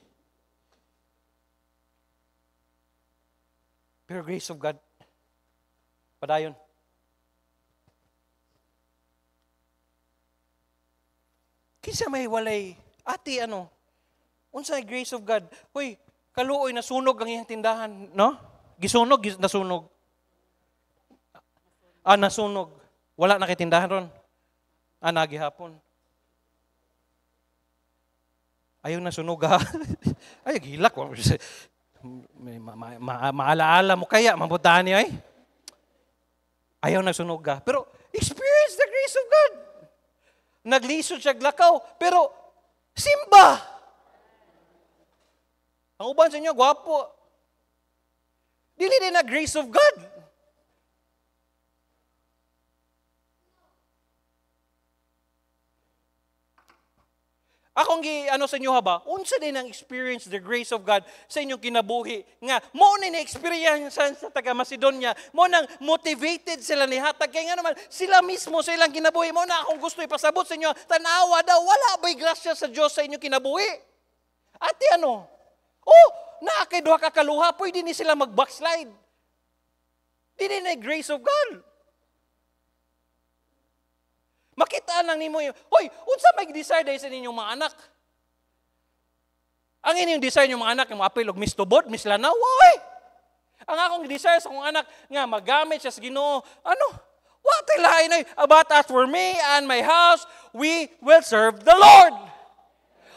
Pero grace of God, padayon. Kinsa may walay, ati ano, unsay grace of God? Hoy, kaluoy nasunog ang iyang tindahan, no? Gisunog, nasunog. Nasunog. Wala na kay tindahan ron. Nagihapon. Ayaw nasunog ha. Ay, gilak. Maalaala mo kaya, mabutahan niya ay. Ayaw nasunog ha. Pero, experience the grace of God. Naglisod siya glakaw, pero, simba. Ang uban sa inyo, gwapo. Dili din na grace of God. Akong sa inyo ba, unsa din ang experience the grace of God sa inyong kinabuhi nga mo ni experience sa taga Macedonia, mo nang motivated sila ni hatag kay nga naman sila mismo sa ilang kinabuhi mo na akong gusto ipasabot sa inyo, tanawa daw wala ba'y grasya sa Dios sa inyong kinabuhi. Ate ano? na kay duha ka kaluha, pwede ni sila mag-backslide. Dili na grace of God. Makita lang nimo yung, hoy, unsa may desire dahil sa ninyong mga anak? Ang inyong desire ng mga anak, yung apil og mistubod, mislanaw, oy! Ang akong desire sa akong anak, nga magamit siya sa Ginoo, ano? What lain ay, about as for me and my house, we will serve the Lord.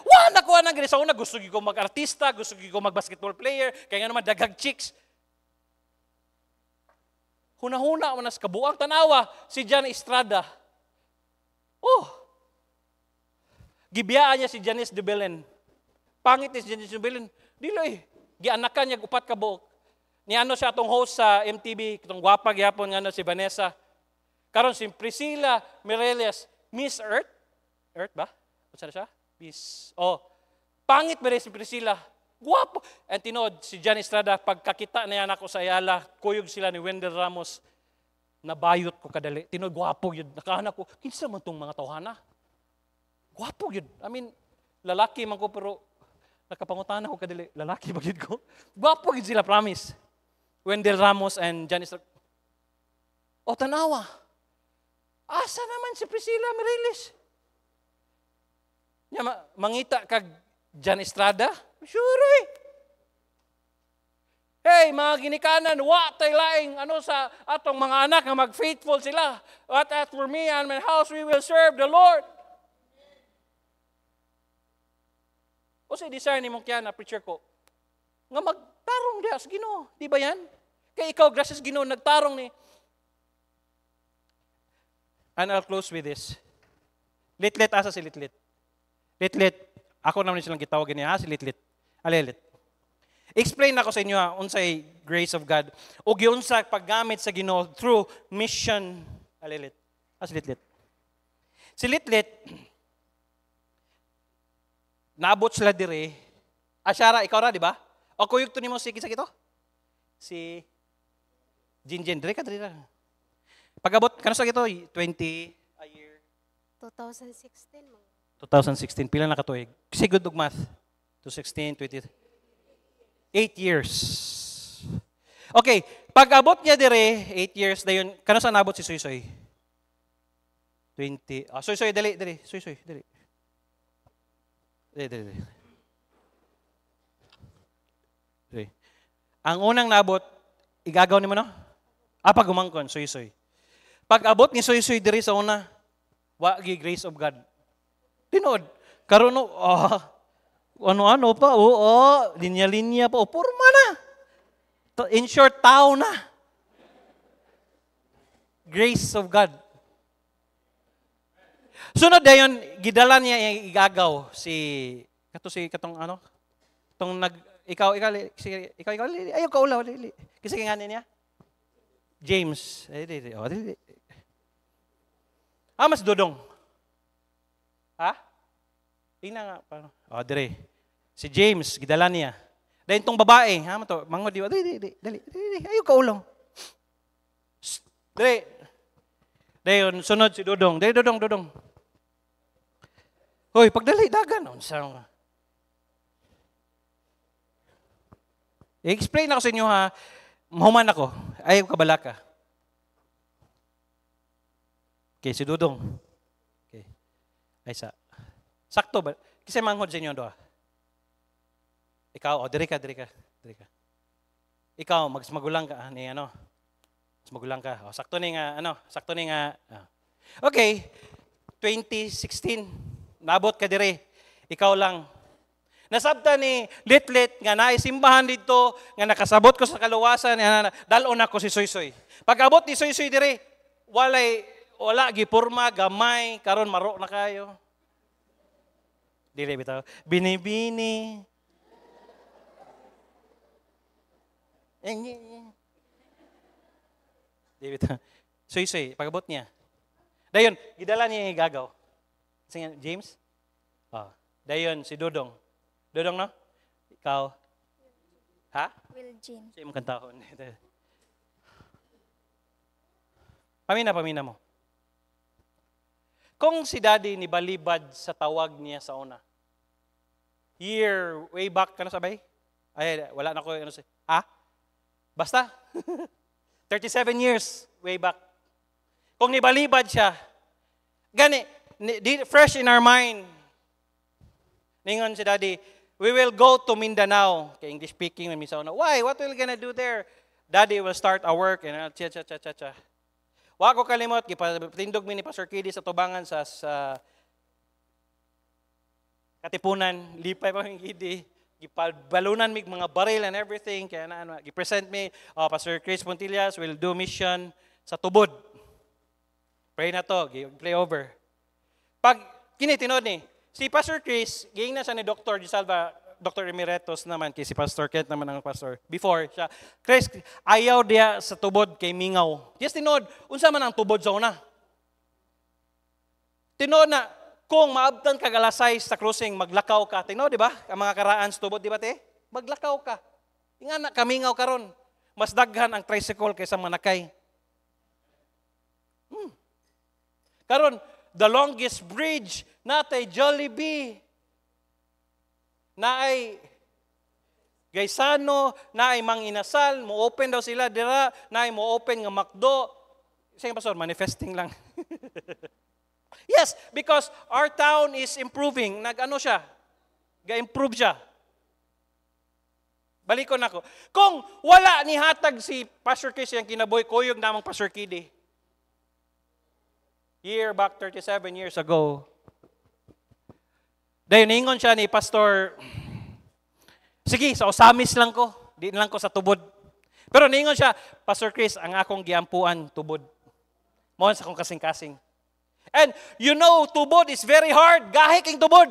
Wa na ko nang sa una, gusto ko mag-artista, gusto ko mag-basketball player, kaya nga naman daghang chicks. Huna-huna man nas kabuang tanawa si Jan Estrada. Oh. Gibiyaan niya si Janice de Belen. Pangit ni si Janice de Belen. Dili gianakan niya upat ka buok. Ni ano siya atong host sa MTV, itong gwapa gyapon nga si Vanessa. Karon si Priscilla Mireles, Miss Earth. Earth ba? Unsa na siya? Miss. Oh. Pangit ba si Priscilla? Guwapo. And tinod si Jan Estrada, pagkakita na yan ako sa Ayala, kuyog sila ni Wendell Ramos, nabayot ko kadali. Tinod, guwapo yun. Nakahanap ko, kinsa man tong mga tawhana? Guwapo yun. I mean, lalaki man ko, pero nakapangutana ko kadali. Lalaki ba yun ko? Guwapo yun sila, promise. Wendell Ramos and Jan Estrada. O, tanawa. Asa naman si Priscilla Mireles? Mangita kag Jan Estrada? Sure eh. Hey, mga ginikanan, wa tay laing ano sa atong mga anak nga mag-faithful sila. But as for me and my house, we will serve the Lord. O sa desire ni mong kaya na preacher ko, nga magtarong diya sa Ginoo. Di ba yan? Kaya ikaw, gracias Ginoo, nagtarong ni. And I'll close with this. Litlit, asa si Litlit? Litlit, ako naman silang gitawag niya, si Litlit. Alilit. Explain ako sa inyo unsay grace of God. O giunsa paggamit sa Ginoo through mission. Alilit. Si Litlit. Si Litlit, naabot sila dire. Asyara, ikaw ra, di ba? O kuyog to nimo si kisa kito? Si Jinjin. Dire ka, dire ra. Pag-abot, kano sa kito? 20 a year. 2016 mga. 2016. Pila na katuig? Kasi good og math. 2016, 20. 8 years. Okay, pag-abot niya dire, 8 years, dayon, kano sa nabot si Soy-Soy? 20. Soy-Soy, dali. Soy-Soy, dali. Dali. Ang unang nabot, igagaw ni mo no? Pag umangkon, Soy-Soy. Pag-abot ni Soy-Soy diri sa una, wagi grace of God. Tinod, karon ano-ano pa, linya-linya pa, purma na. In short, tao na. Grace of God. Sunod dayon, gidala niya yung igagaw katong ikaw, ayaw ka ulaw, kasi kinganin niya. James, mas dudong. Ha? Tingnan nga. Dire. Si James, gidala niya. Dahil itong babae, mangod, dali. Ayaw ka ulong. Dire. Dahil sunod si Dudong. Dali, Dudong. Hoy, pagdali, dagan. I-explain ako sa inyo ha. Mahuman ako. Ayaw ka balaka. Okay, si Dudong. Okay. Ay sakto ba? Kasi manghod sa inyo doa. Ikaw, diri ka. Ikaw, magulang ka ni magulang ka. Sakto ni nga. Okay, 2016, nabot ka diri. Ikaw lang. Nasabta ni Litlit nga naisimbahan dito, nga nakasabot ko sa kaluwasan, dalon ako si Soy-Soy. Pag-abot ni Soy-Soy diri, wala gipurma, gamay, karon maro na kayo. Dili bitaw. Bini-bini. Dili bitaw. Soy-Soy, pag-abot niya. Dayon, gidala niya yung gagaw. Sige, James? Dayon, si Dudong. Dudong, no? Ikaw? Ha? Will James. Sa imong kantahon. Pamina mo. Kung si Daddy ni balibad sa tawag niya sa una, way back, sabay? Ay, wala na ko. Ha? Basta. 37 years way back. Kung nibalibad siya, gani, fresh in our mind. Ningon si Daddy, we will go to Mindanao. Kay English speaking, may misaw na, why? What will gonna do there? Daddy will start our work. And cha. Wa ko kalimot, gipatindog mi ni Pastor Kidi sa tubangan sa Katipunan, lipay pa yung Kidi. Gipabalunan mig mga baril and everything. Kaya gipresent me, Pastor Chris Pontillas will do mission sa Tubod. Pray na to, play over. Pag kinitinod ni, si Pastor Chris, giying na siya ni Dr. Gisalva, Dr. Emeritus naman, kay si Pastor Kent naman ang pastor. Before siya, Chris, ayaw diya sa Tubod kay Mingaw. Yes, tinod, unsa man ang Tubod sa una? Tinod na, kung maabtan ka alas 6 sa cruising, maglakaw ka. Tinod, di ba? Ang mga karaan sa Tubod, di ba te? Maglakaw ka. Inga na, kamingaw karon. Mas daghan ang tricycle kaysa manakay. Karon, the longest bridge natay Jollibee. Naay Gaisano, naay Mang Inasal, mo open daw sila dira, naay mo open nga McDo. Sige pastor, manifesting lang. Yes, because our town is improving. Nag-ano siya? Ga-improve siya. Balikon ako. Kung wala ni hatag si Pastor Chris yung kinaboy, kuyog namang Pastor Kidi. Year back 37 years ago. Dahil ningon siya ni Pastor, sige, sa Osamis lang ko. Di lang ko sa Tubod. Pero ningon siya, Pastor Chris, ang akong giampuan, Tubod. Mohon sa akong kasing-kasing. And you know, Tubod is very hard. Gahik ang Tubod.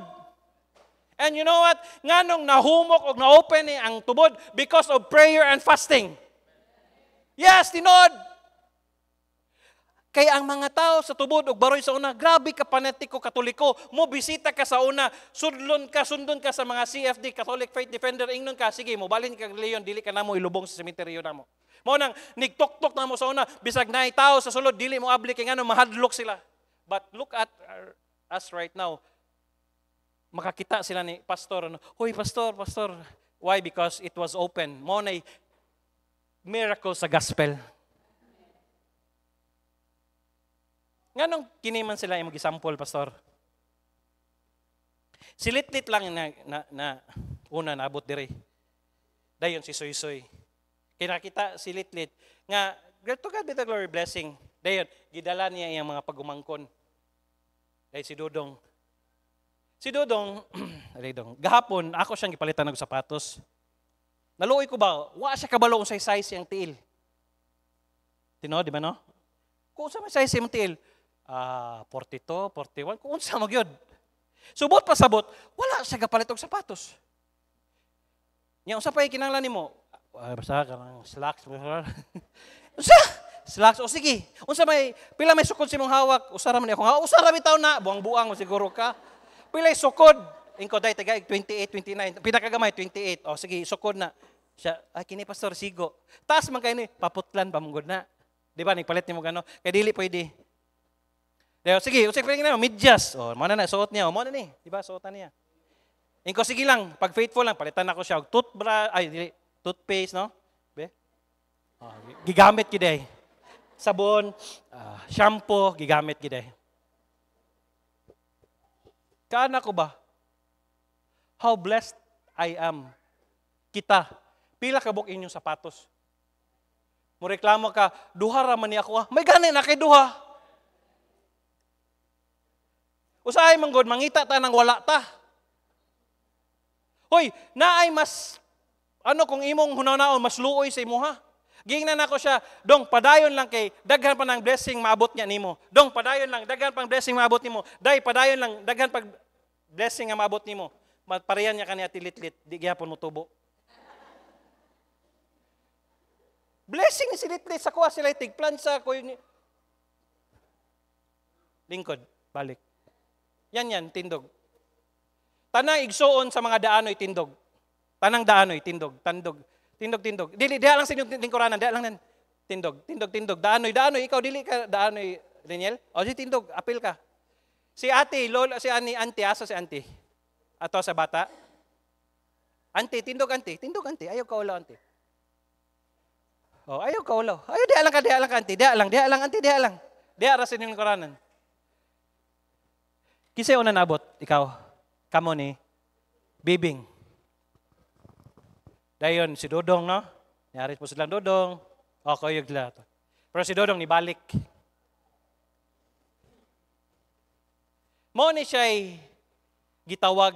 And you know what? Nganong nahumok o na-open ang Tubod because of prayer and fasting. Yes, tinod. Kaya ang mga tao sa Tubod o baroy sa una, grabe ka panetiko katoliko, mo bisita ka sa una, sundon ka sa mga CFD, Catholic Faith Defender, ingnon ka, sige, mo balin ka leon, dili ka na mo ilubong sa sementeryo na mo. Mo nang nigtok-tok na mo sa una, bisag na tao sa sulod, dili mo abli, kaya nga mahadlok sila. But look at us right now. Makakita sila ni pastor, Hoy, pastor. Why? Because it was open. Mo na miracle sa gospel. Nganong kiniman sila yung mag-example, pastor? Silit-lit lang na una naabot dire. Dayon si Soy-Soy. Kinakita silit-lit nga to God be the glory, blessing. Dayon gidala niya iyang mga pagumangkon. Dahil si Dodong. Gahapon ako siyang gipalitan ng sapatos. Naluoy ko ba? Wa siya kabalo unsay size yang tiil. Tino, di ba no? Kung sa may size yung tiil, 42, 41, kung unsa magyod. Subot pa sabot, wala siya kapalit og sapatos. Nya unsa pa kinahanglan nimo? Basta ka ng slacks. Unsa? Slacks o sige. Unsa may pila may sukod si mong hawak? Usara man ako. Usara bitaw na, buang-buang mo siguro ka. Pila sukod? Ingko day tagay 28, 29. Pinakagamay 28. O sige, sukod na. Siya, kini pastor sigo. Taas man kay ni paputlan pa mong na. Di ba, nagpalit niyo mo gano? Kaya dili pwede. Sige, usay pwede na, medyas. O, mo na, suot niya. O, mo na ni. Di ba, suotan niya. Inko, sige lang, pag faithful lang, palitan ako siya. Toothpaste, no? Be? Gigamit giday. Sabon, shampoo, gigamit giday. Kaana ko ba? How blessed I am. Kita, pila ka buk inyong sapatos. Mo reklamo ka, duha ra man ni ako. May gani na kay duha. Usahay manggod, mangita ta nang wala ta. Hoy, naay mas, kung imong hunaw-naon, mas luoy sa imuha. Gingnan ako siya, dong, padayon lang kay, daghan pa ng blessing maabot niya nimo. Dong, padayon lang, daghan pang blessing maabot nimo. Day, padayon lang, daghan pang blessing nga maabot nimo. Parehan niya kaniya tilit-lit, di gyapon mo tubo. Blessing ni silit-lit sa kuha sila tigplan sa kuya ni lingkod, balik. Yan, tindog. Tanang igsuon sa mga daanoy, tindog. Tanang daanoy, tindog. Tindog. Dili, diha lang sa inyong lingkuranan, diha lang nan. Tindog. Daanoy, ikaw dili ka daanoy, Daniel? O si tindog, apil ka. Si ate, lola, si auntie, asa si auntie? Ato sa bata? Ante, tindog ante. Tindog ante. Ayaw ka ulaw ante. Oh, ayaw ka ulaw. Ayaw, diha lang ka ante. Diha lang ante, diha lang. Diha rasin yung Quranan. Kisay una nabot, ikaw. Kamo ni Bibing. Dayon, si Dodong, no? Nyaris po silang Dodong. O, kayog sila. Pero si Dodong, nibalik. Mo ni siya'y gitawag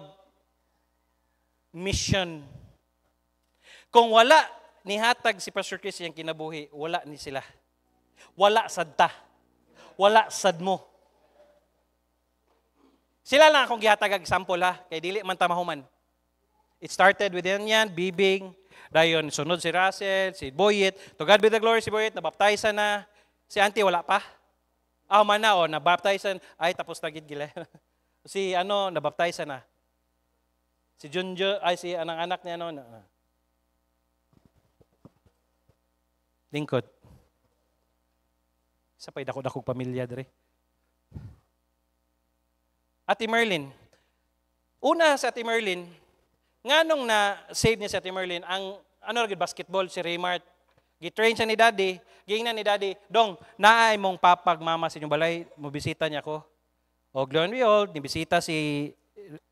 mission. Kung wala nihatag si Pastor Chris yung kinabuhi, wala ni sila. Wala sad ta. Wala sad mo. Sila lang akong gihatag example ha, kay dili man ta mahuman. It started with yan, Bibing, dayon sunod si Russell, si Boyet, to God be the glory si Boyet, nabaptize na. Si Auntie wala pa. Man na, nabaptize ay tapos na gid gila. Si nabaptize na. Si Junjo, ay si anak niya lingkod. Isa pa'y dako-dakong pamilya dire. Ate Merlin. Una sa Ate Merlin, nganong na-save niya si Ate Merlin, ang basketball, si Raymart. Gitrain siya ni Daddy, gingnan ni Daddy, Dong, naay mong papag mama sa inyong balay, mobisita niya ko. O Glenn Behold, nibisita si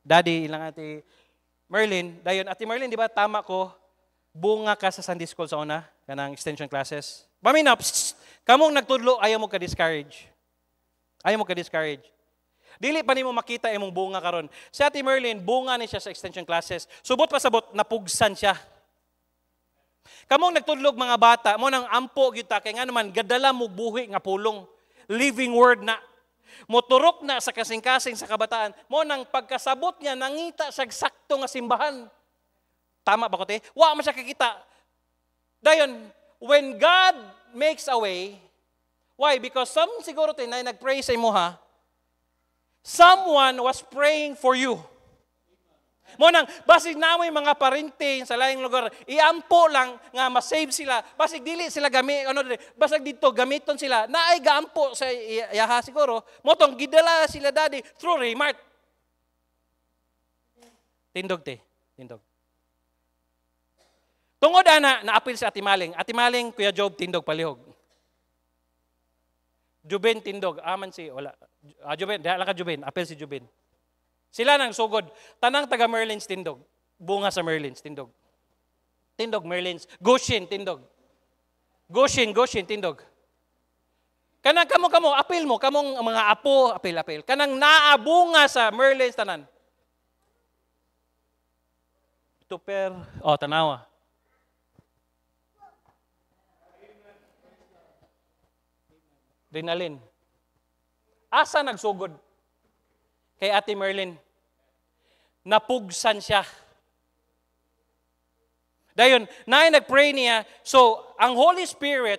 Daddy, ilang Ate Merlin. Dayon, Ate Merlin, di ba tama ko, bunga ka sa Sunday School sa una, kanang extension classes. Paminap, kamong nagtudlo, ayaw mo ka-discourage. Ayaw mo ka-discourage. Dili pa nimo makita imong bunga karon. Si Ate Merlin, bunga ni siya sa extension classes. Subot pa sabot, napugsan siya. Kamong nagtudlog mga bata, mo nang ampo gyud ta kay nga naman gadala mo buhi nga pulong. Living word na. Moturok na sa kasing-kasing sa kabataan. Mo nang pagkasabot niya nangita sa sakto nga simbahan. Tama ba ko te? Wa man siya kakita. Dayon, when God makes a way, why? Because some siguro te na nagpray sa imo ha. Someone was praying for you. Mo nang basig namoy mga parente sa laing lugar, iampo lang nga ma-save sila. Basig dili sila basig dito gamiton sila. Naay gaampo sa yaha siguro. Motong gidala sila Daddy through Raymart. Tindog te, tindog. Tungod na-apil si Ate Maling. Ate Maling, Kuya Job, tindog palihog. Jubin, tindog. Aman si, wala. Jubin, dihala ka Jubin. Apil si Jubin. Sila nang sugod. Tanang taga Merlins, tindog. Bunga sa Merlins, tindog. Tindog, Merlins. Goshen, tindog. Goshen, tindog. Kanang kamo, apil mo. Kamong mga apo, apil. Kanang naabunga sa Merlins, tanan. Tuper, tanawa. Rinalin. Asa nagsugod kay Ate Merlin? Napugsan siya. Dayon, nagpray niya. So, ang Holy Spirit,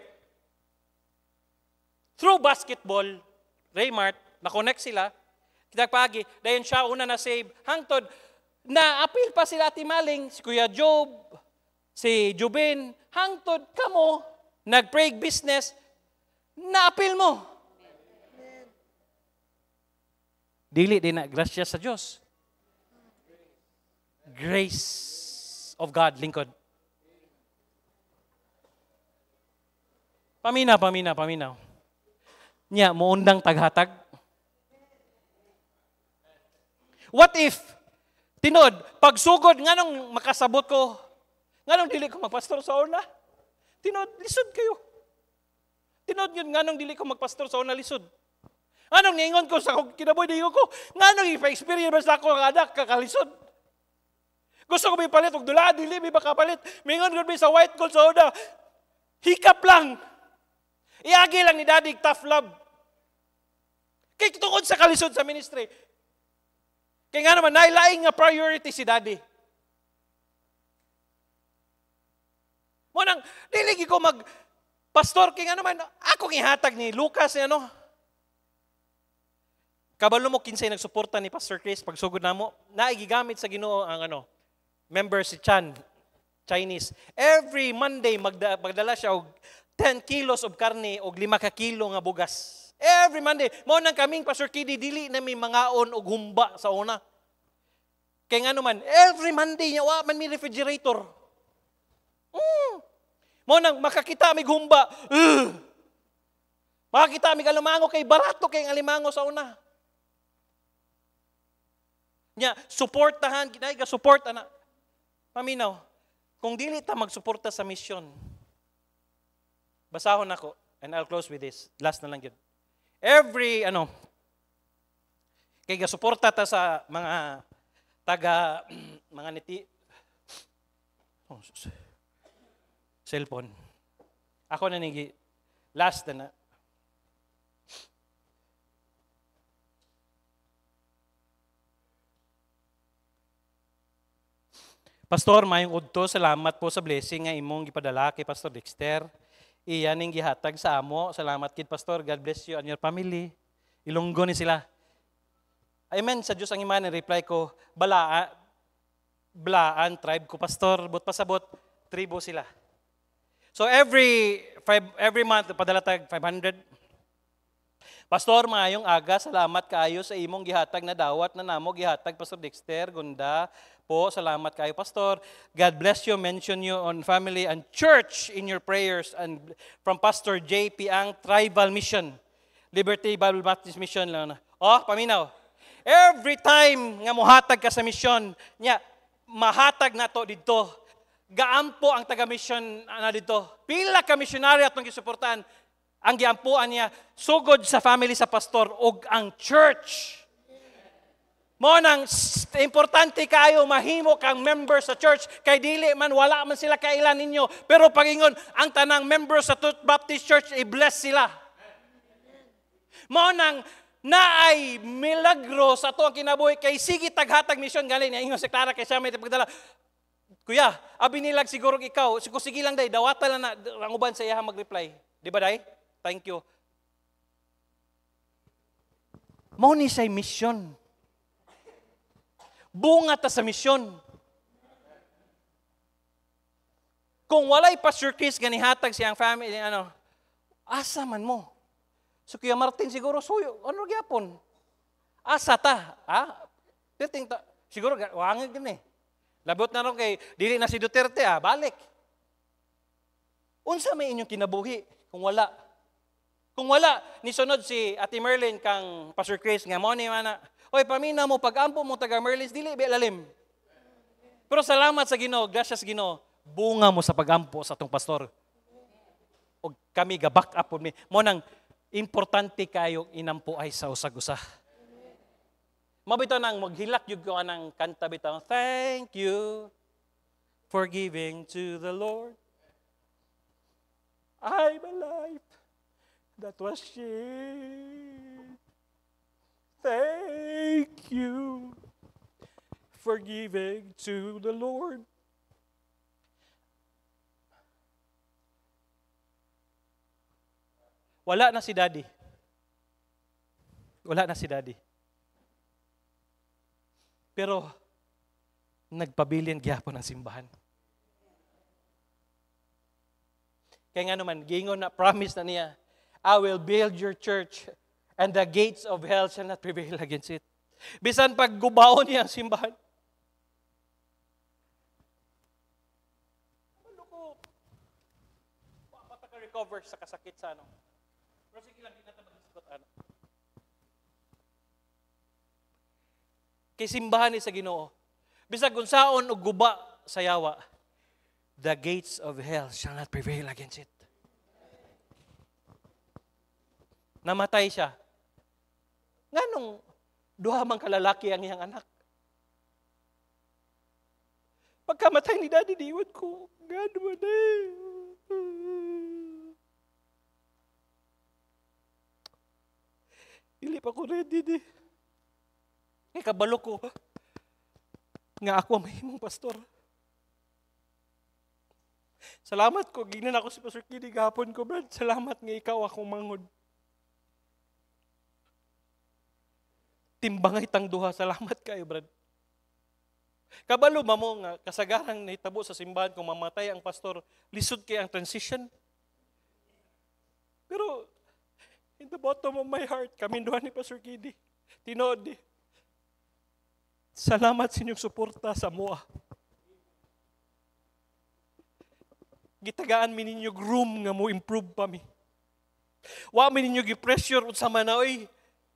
through basketball, Raymart, na-connect sila, kitagpagi, dayon siya una na-save, hangtod, na-appeal pa sila Ate Maling, si Kuya Job, si Jubin, hangtod, kamo, nag-pray business, na-appeal mo. Dili din na grasya sa Diyos. Grace of God, lingkod. Paminaw. Nya, muundang taghatag. What if, tinod, pagsugod, nganong makasabot ko, nganong dili ko magpastor sa una? Tinod, lisod kayo. Tinod yun, nganong dili ko magpastor sa una, lisod. Anong ningon ko sa kinabuhi ningon ko? Nganong ipa-experience ako ang anak kakalisod? Gusto ko may palit, huwag dula, dili, may makapalit. Mingon ko may sa white gold sa una. Hikap lang. Iagi lang ni Daddy, tough love. Kaya tungkol sa kalisod sa ministry. Kaya nga naman, nailaing nga priority si Daddy. Munang, diligi ko pastor, kaya nga naman, akong ihatag ni Lucas, kabalo mo, kinsay nagsuporta ni Pastor Chris, pagsugod na mo, naigigamit sa Ginoo ang member si Chan, Chinese. Every Monday, magdala siya og 10 kilos of karne og 5 ka kilo nga bugas. Every Monday. Mo nang kaming Pastor Kidi, dili na may mangaon og humba sa una. Kaya nga naman, every Monday niya, man may refrigerator. Mo nang makakita may gumba. Makakita may alimango kay barato kay alimango sa una. Nya, suportahan, kinay ka support ana. Paminaw, kung dili ta magsuporta sa misyon, basahon ako, and I'll close with this. Last na lang yun. Every, kaya suporta ta sa mga mga cellphone. Ako na nigi, last na. Pastor, mayong udto, salamat po sa blessing nga imong gipadala kay Pastor Dexter. Iyan ning gihatag sa amo. Salamat kid Pastor. God bless you and your family. Ilonggo ni sila. Amen. Sa Diyos ang iman, reply ko, Blaan, tribe ko, Pastor. But pasabot, tribo sila. So every month, padala tag 500. Pastor, maayong aga, salamat kaayo sa imong gihatag na dawat na namo gihatag Pastor Dexter, Gunda. Po, salamat kayo, Pastor. God bless you. Mention you on family and church in your prayers. And from Pastor J.P. Ang Tribal Mission, Liberty Bible Baptist Mission. Paminaw. Every time nga muhatag ka sa mission, niya, mahatag na to dito. Gaampo ang taga-mission na dito. Pila ka missionary atong gisuportahan. Ang giampuan niya, sugod sa family sa pastor o ang church. Mo nang importante kayo mahimo kang member sa church kay dili man wala man sila kailan ninyo pero pagingon ang tanang member sa Baptist Church i-bless sila. Mo nang naay milagro sa to ang kinabuhi kay sige taghatag mission galing niya ingon si Clara kay siya may pagdala. Kuya, abi nilag siguro ikaw, sige lang day dawata lang na ranguban sa iya mag-reply. Di ba day? Thank you. Mo ni say mission. Bunga ta sa misyon. Kung walay Pastor Chris ganihatag siyang family, asa man mo? So Kuya Martin siguro suyo, gyapon? Asa ta? Titing ta, siguro wangag din eh. Labot na ron kay dili na si Duterte balik. Unsa may inyong kinabuhi kung wala? Kung wala, nisunod si Ate Merlin kang Pastor Chris nga mo ni mana. Hoy, pamina mo, pag-ampo mo taga Merlis, dili, lalim. Pero salamat sa Ginoo, gracias sa Ginoo, bunga mo sa pag-ampo sa atong pastor. O kami ga-back up po. Mo nang importante kayo inampo ay sa usag-usa. Mabito nang maghilak yung ko ng kanta bitaw. Thank you for giving to the Lord. I'm alive. That was shared. Thank you for giving to the Lord. Wala na si Daddy. Wala na si Daddy. Pero, nagpabilin gyapon ang simbahan. Kaya nga naman, gingon na promise na niya, I will build your church and the gates of hell shall not prevail against it. Bisan pag gubaon niya ang simbahan. Ano ko? Pata ka recover sa kasakit sa Pero sige lang, hindi natin mag-isgot Kay simbahan ni sa Ginoo. Bisag unsaon og guba sa yawa, the gates of hell shall not prevail against it. Namatay siya. Nganong duha man kalalaki ang iyang anak? Pagkamatay ni Daddy, diiwan ko. God, Dili pa ko ready di. Kaya kabalo ko. Nga ako ang mahimong pastor. Salamat ko. Gignan ako si Pastor Kini gahapon ko, Brad. Salamat nga ikaw akong mangod. Timbangay tang duha. Salamat kayo, Brad. Kabalo ba mo nga kasagarang nahitabo sa simbahan kung mamatay ang pastor, lisod kay ang transition. Pero in the bottom of my heart, kami duha ni Pastor Kidi, tinood di. Salamat sa inyong suporta sa mua. Gitagaan mi ninyo room nga mo improve pa mi. Wa mi ninyo gi-pressure sa mana, oy.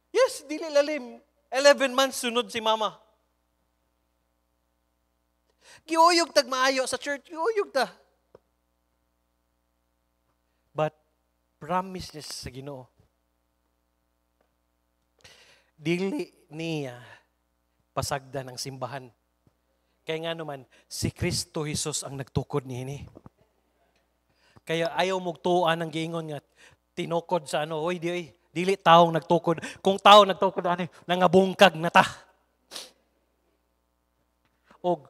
Yes, dili lalim. 11 months sunod si mama. Giuyog tag maayo sa church, giuyog ta. But promise niya sa Ginoo. Dili niya pasagda ng simbahan. Kaya nga naman, si Kristo Jesus ang nagtukod niini. Kaya ayaw mong tuan ng giingon nga, tinukod sa ano, oy, dili taong nagtukod. Kung tao nagtukod, nangabungkag na ta. O,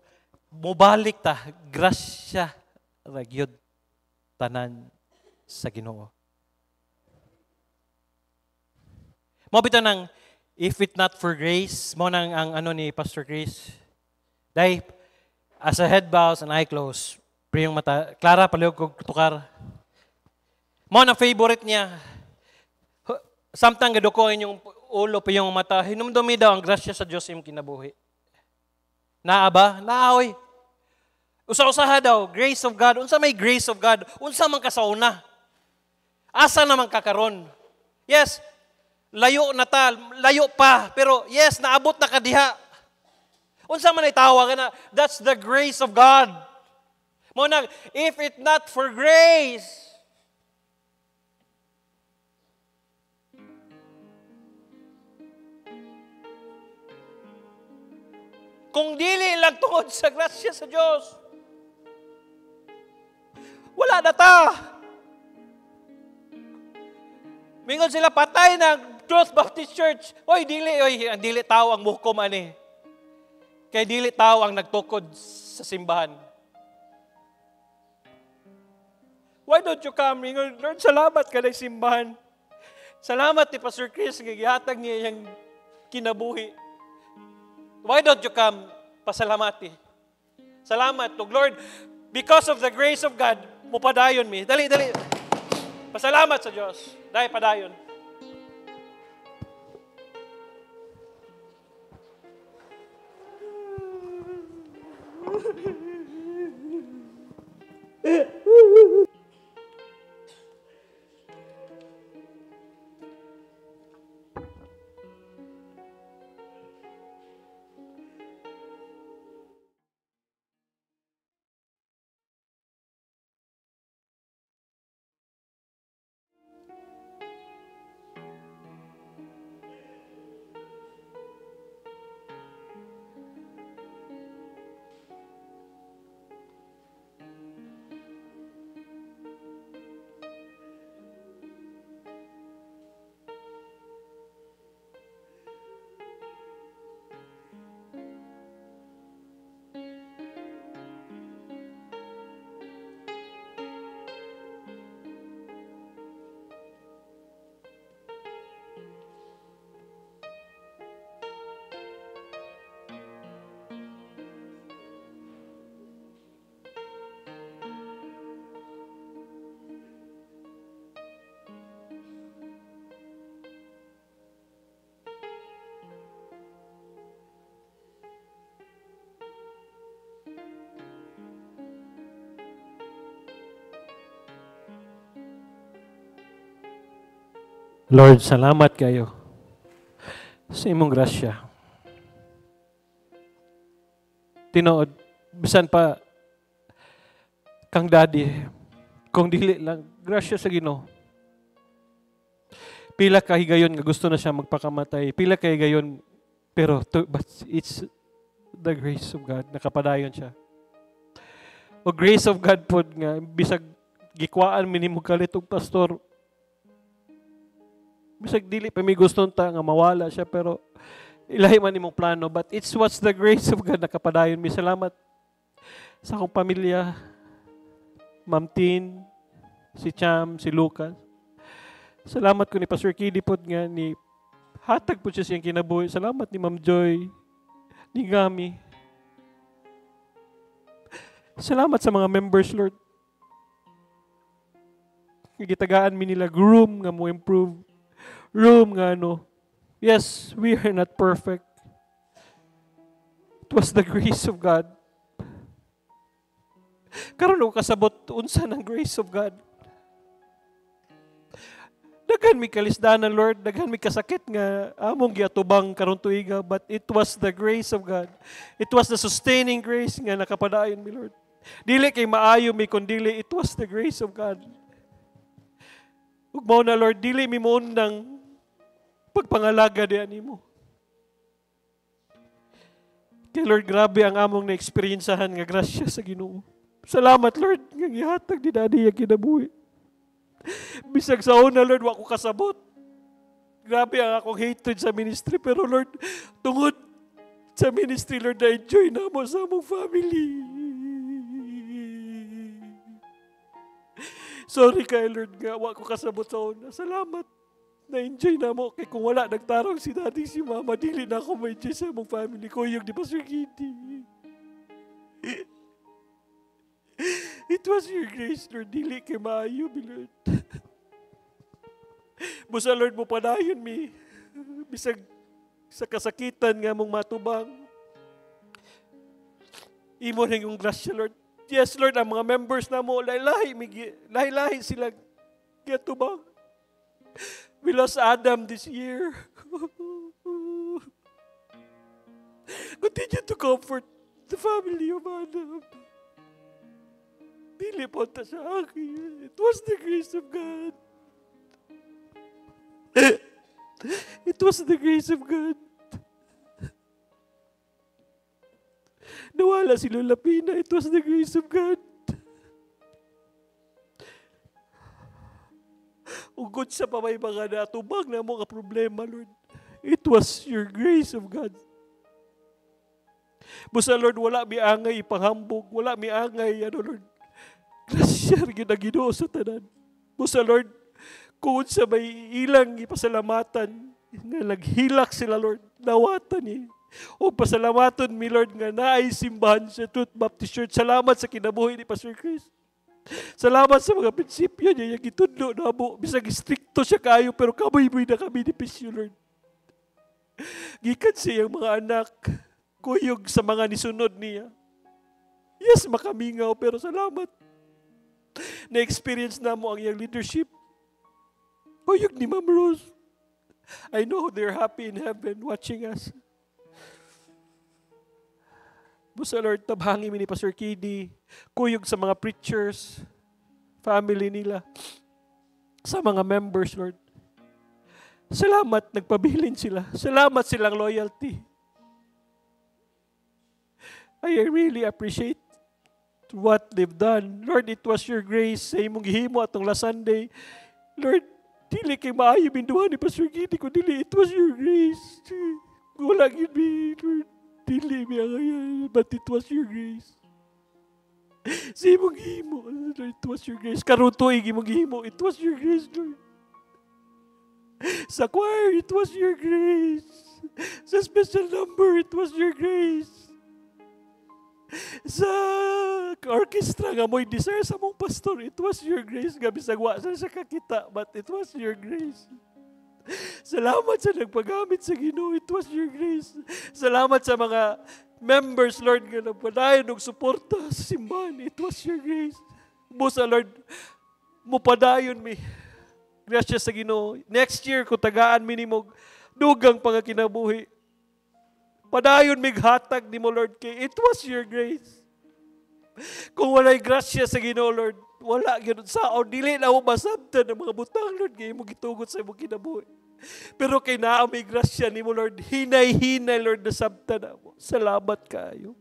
mubalik ta, grasya, ragyod, tanan sa Ginoo. Mabito ng, if it not for grace, mo nang ang ano ni Pastor Chris. Dahil, as a head bows and eye close, priyong mata, Clara, paliog kong tukar. Mo na favorite niya. Samtang gadukoin yung ulo pa yung mata, hinumdumi daw ang grasya sa Diyos yung kinabuhi. Naa ba? Naaoy. Usa-usaha daw, grace of God. Unsa may grace of God? Unsa man kasauna? Asa naman kakaron? Yes, layo na ta, layo pa. Pero yes, naabot na kadiha. Unsa man ay tawag na, that's the grace of God. Muna, if it not for grace, kung dili lang tungod sa grasya sa Diyos, wala na ta. Mingon sila patay ng Truth Baptist Church. Oy, ang dili tao ang muhukom ani. Kay dili tao ang nagtukod sa simbahan. Why don't you come? Mingon, Lord, salamat ka na simbahan. Salamat ni Pastor Chris, gihatag niya yung kinabuhi. Why don't you come? Pasalamati. Salamat, Lord. Because of the grace of God, mupadayon mi. Dali. Pasalamat sa Diyos. Dahil padayon. Lord, salamat kayo sa imong grasya. Tinuod, bisan pa kang daddy, kung dili lang, grasya sa Ginoo. Pila ka higayon nga gusto na siya magpakamatay. Pila ka higayon, but it's the grace of God, nakapadayon siya. O grace of God po nga, bisag gikwaan minimo kalitog pastor, bisag dili pa may gusto ta nga mawala siya, pero ilahi man imong plano. But it's what's the grace of God nakapadayon mi. Salamat sa akong pamilya, Ma'am Tin, si Cham, si Lucas. Salamat ko ni Pastor Kidi pod nga ni hatag po siya siyang kinabuhi. Salamat ni Ma'am Joy, ni Gami. Salamat sa mga members, Lord. Gitagaan mi nila room nga mo improve. Room nga ano. Yes, we are not perfect. It was the grace of God. Karon ko kasabot unsa ng grace of God. Daghan mi kalisdanan, Lord, daghan mi kasakit nga among giatubang karon tuiga, but it was the grace of God. It was the sustaining grace nga nakapadayon mi, Lord. Dili kay maayo mi kundi it was the grace of God. Ug mao na, Lord, dili mi moundang pagpangalaga diyan nimo. Kay Lord, grabe ang among na-experiencehan nga grasya sa Ginoo. Salamat, Lord, nga gihatag ni Daddy ang kinabuhi. Bisag sa una, Lord, wa ko kasabot. Grabe ang akong hatred sa ministry, pero Lord, tungod sa ministry, Lord, na-enjoy na mo sa among family. Sorry kay Lord nga, wa ko kasabot sa una. Salamat. Na-enjoy na mo. Kaya kung wala nagtarong si Daddy, si Mama, dili na ako ma-enjoy sa among family ko, yung di Pastor Kitty. It was your grace, Lord. Dili kay maayo, Lord. Busa, Lord, mo padayon mi. Bisag sa kasakitan nga mong matubang. Imo na yung grasya, Lord. Yes, Lord, ang mga members na mo, lahi-lahi sila katubang. We lost Adam this year. Continue to comfort the family of Adam. Dili po ta sa akin. It was the grace of God. It was the grace of God. Nawala si Lola Pina. It was the grace of God. Ugod sa pamay mga natubag na mga problema, Lord. It was your grace of God. Busa, Lord, wala mi angay ipanghambog. Wala mi angay, Lord. Grasya rin na Ginoo sa tanan. Busa, Lord, kung sa may ilang ipasalamatan, nga naghilak sila, Lord, nawatan ni. O pasalamaton mi, Lord, nga naay simbahan sa Truth Baptist Church. Salamat sa kinabuhi ni Pastor Chris. Salamat sa mga prinsipyo niya, yung itudlo na mo. Bisag stricto siya kayo, pero kamoy-moy na kami ni Pisyo, Lord. Gikan siya yung mga anak, kuyog sa mga nisunod niya. Yes, makamingaw, pero salamat. Na-experience na mo ang iyang leadership. Kuyog ni Ma'am Rose. I know they're happy in heaven watching us. Busa, Lord, tabhangi mi ni Pastor Kidi, kuyog sa mga preachers, family nila, sa mga members, Lord. Salamat, nagpabilin sila. Salamat silang loyalty. I really appreciate what they've done. Lord, it was your grace sa imong gihimo atong last Sunday. Lord, dili kay maayo binduhan ni Pastor Kidi ko, dili, it was your grace. Wala yun mi, Lord. Dili mi ang but it was your grace. Sa imong gihimo, Lord, it was your grace. Karon tuig imong gihimo, it was your grace, Lord. Sa choir, it was your grace. Sa special number, it was your grace. Sa orchestra nga mo'y desire sa mong pastor, it was your grace. Gabi sagwa sa kakita, but it was your grace. Salamat sa nagpagamit sa Ginoo. It was your grace. Salamat sa mga members, Lord, nga nagpadayon og suporta sa simbahan. It was your grace. Busa, Lord, mupadayon mi. Gracias sa Ginoo. Next year, kung tagaan mi nimo dugang pangakinabuhi, padayon mi hatag nimo, Lord, kay it was your grace. Kung walay grasya sa Ginoo, Lord, wala gyud sao, dili na mo masabtan ng mga butang, Lord, kay mo gitugot sa imong kinabuhi. Pero kay naa may grasya nimo, Lord, hinay-hinay, Lord, na sabtan na mo. Salamat kayo.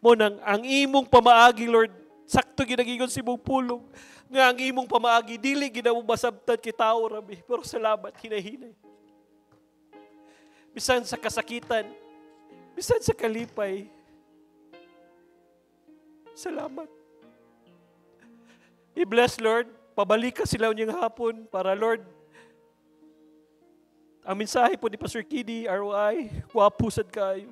Mo nang ang imong pamaagi, Lord, sakto ginagingon si imong pulong, nga ang imong pamaagi dili gid mo masabtan kay tao rabi, pero salamat, hinay-hinay. Bisan sa kasakitan, bisan sa kalipay, salamat. I-bless, Lord. Pabalik ka sila unyang hapon para, Lord, ang mensahe po ni Pastor Kidi, ROI, wapusad kayo.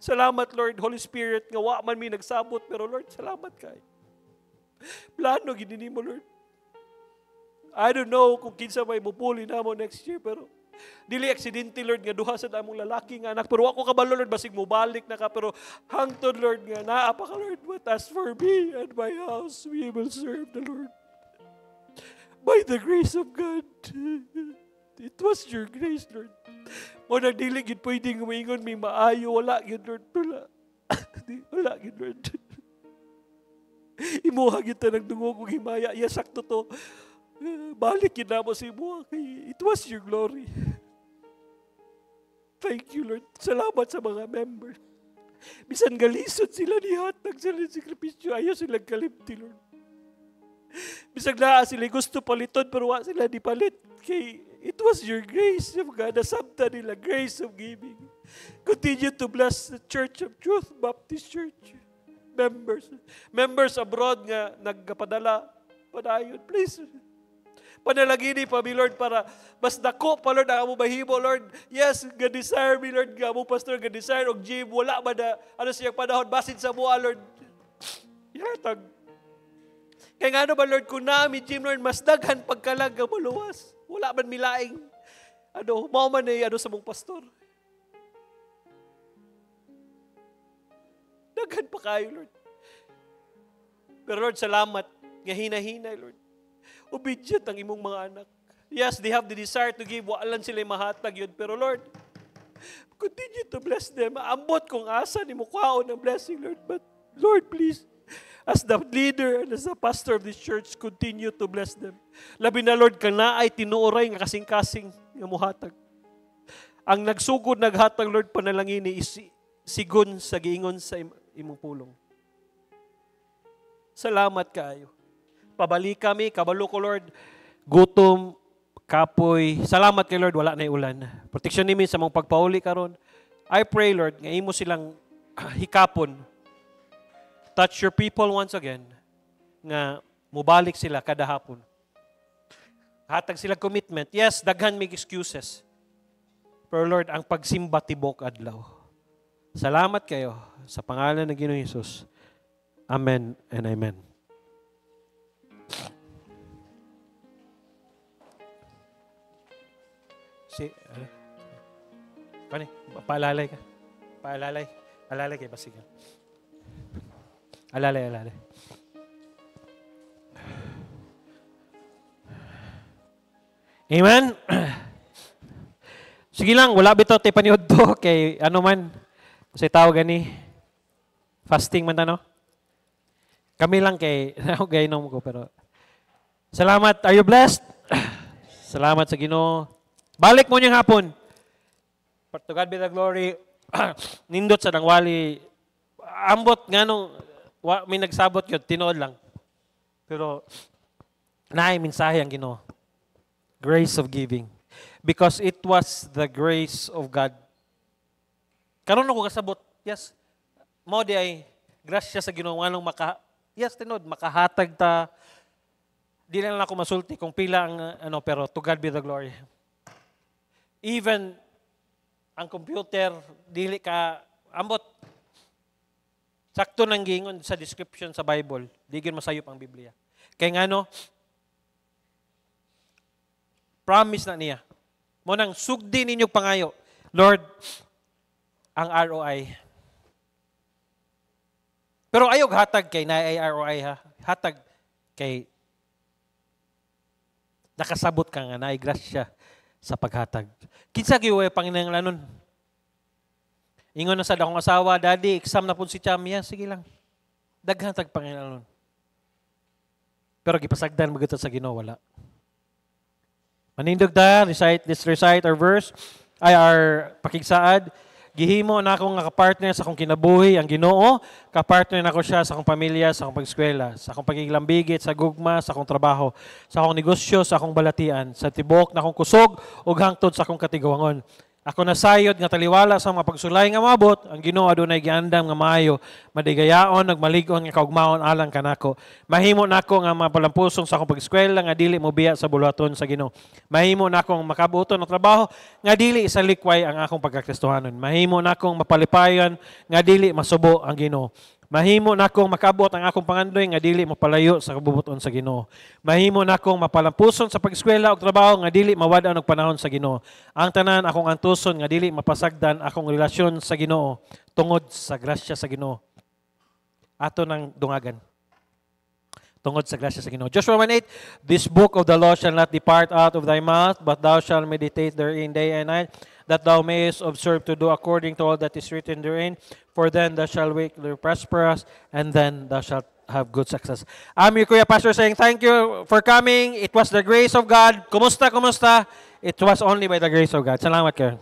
Salamat, Lord, Holy Spirit, nga wa man mi nagsabot, pero Lord, salamat kayo. Plano, ginini mo, Lord. I don't know kung kinsa may mupuli na mo next year, pero Dili aksidente, Lord, nga duha sa damong lalaki nga anak. Pero ako kabalo, Lord, basig mo balik na ka. Pero hangtod, Lord, nga naapa ka, Lord. But as for me and my house, we will serve the Lord. By the grace of God. It was your grace, Lord. O nagdili, gid pwedeng umingon, may maayo. Wala, gid, Lord. Wala, gid, Lord. Imuha kita ng dungog kong himaya. Sakto to. Balik yun na mo sa imuha. It was your glory. Thank you, Lord. Salamat sa mga members. Bisan galisod sila ni hatag sila ng sakripisyo. Ayaw silang kalimti, Lord. Bisan naa sila gusto paliton pero wa sila di palit. Kay it was your grace of God. Nasabta nila, grace of giving. Continue to bless the Church of Truth Baptist Church. Members abroad nga nagpadala padayon. Please, panalagini pa mi, Lord, para mas dako pa, Lord, ang among mahimo, Lord. Yes, ga-desire mi, Lord, nga among pastor, ga-desire og gym, wala ba na, siyang panahon, basin sa mua, Lord. Yatag. Kaya nga ba, Lord, kung namin gym, Lord, mas daghan pagkalag ang maluwas. Wala man milaing, mao man ay, sa mong pastor. Daghan pa kayo, Lord. Pero, Lord, salamat, nga hinahinay, Lord. Obedient ang imong mga anak. Yes, they have the desire to give. Waalan sila mahatag yun. Pero Lord, continue to bless them. Ambot kung asa ni mo kwaon ng blessing, Lord. But Lord, please, as the leader and as the pastor of this church, continue to bless them. Labi na, Lord, kang naay tinuoray nga kasing-kasing nga muhatag. Ang nagsugod, naghatag, Lord, panalangin ni sigon sa giingon sa imong pulong. Salamat kaayo. Pabalik kami, kabalo ko, Lord, gutom, kapoy. Salamat kay Lord, wala na ulan. Proteksyon nimi sa mong pagpauli karon. I pray, Lord, nga imo silang hikapon. Touch your people once again, nga mubalik sila kada hapon. Hatag sila commitment. Yes, daghan mig excuses. Pero Lord, ang pagsimba tibok adlaw. Salamat kayo sa pangalan ng Ginoong Hesus. Amen and amen. Paalalay ka. Alalay kay basigan. Alalay. Amen? Sige lang, wala bito tayo paniod to kay ano man. Kasi tawag gani. Fasting man no? Kami lang kay gainom ko pero salamat. Are you blessed? Salamat sa Ginoo. Balik mo niyang hapon. To God be the glory. Nindot sa dangwali. Ambot nga nung may nagsabot yun, tinood lang. Pero naay mensahe ang Ginoo. Grace of giving. Because it was the grace of God. Karon ako kasabot. Yes. Mo di ay grasya sa Ginoo nganong tinood makahatag ta. Di lang ako masulti kung pila ang pero to God be the glory. Even ang computer, dili ka, ambot. Sakto nang gingon sa description sa Bible, di gyud masayop ang Biblia. Kaya nga promise na niya. Mo nang sugdi ninyo pangayo, Lord, ang ROI. Pero ayog hatag kay na ROI ha. Hatag kay nakasabot ka nga na grasya sa paghatag. Kinsa giway panginahanglanon? Ingon na sa akong asawa, Daddy, exam na po si Chamia. Sige lang. Daghan tag panginahanglanon. Pero gipasagdan mo sa Ginoo wala. Manindog ta, recite our verse, ay our pakigsaad. Gihimo na akong kapartner sa akong kinabuhi, ang Ginoo. Kapartner na ako siya sa akong pamilya, sa akong pag-eskwela, sa akong pagigilambigit, sa gugma, sa akong trabaho, sa akong negosyo, sa akong balatian, sa tibok na akong kusog, ug hangtod sa akong katigawangon. Ako nasayod nga taliwala sa mga pagsulay nga maabot, ang Ginoo adunay giandam nga maayo, madigayaon, nagmalig-on nga kaugmaon alang kanako. Mahimo nako nga mapalampusong sa akong pag-eskwela nga dili mo biya sa bulaton sa Ginoo. Mahimo nako nga makabuton ng trabaho nga dili isalikway ang akong pagkakristohanon. Mahimo nako mapalipayon nga dili masubo ang Ginoo. Mahimo nakong makabot ang akong pangandoy nga dili mapalayo sa kabubuton sa Ginoo. Mahimo nakong mapalampuson sa pag-eskwela ug trabaho nga dili mawad-an og panahon sa Ginoo. Ang tanan akong antuson nga dili mapasagdan akong relasyon sa Ginoo tungod sa grasya sa Ginoo. Ato nang dungagan. Tungod sa grasya sa Ginoo. Joshua 1:8, this book of the law shall not depart out of thy mouth, but thou shalt meditate therein day and night, that thou mayest observe to do according to all that is written therein. For then thou shalt be prosperous, and then thou shalt have good success. I'm your Kuya Pastor saying thank you for coming. It was the grace of God. Kumusta? It was only by the grace of God. Salamat kayo.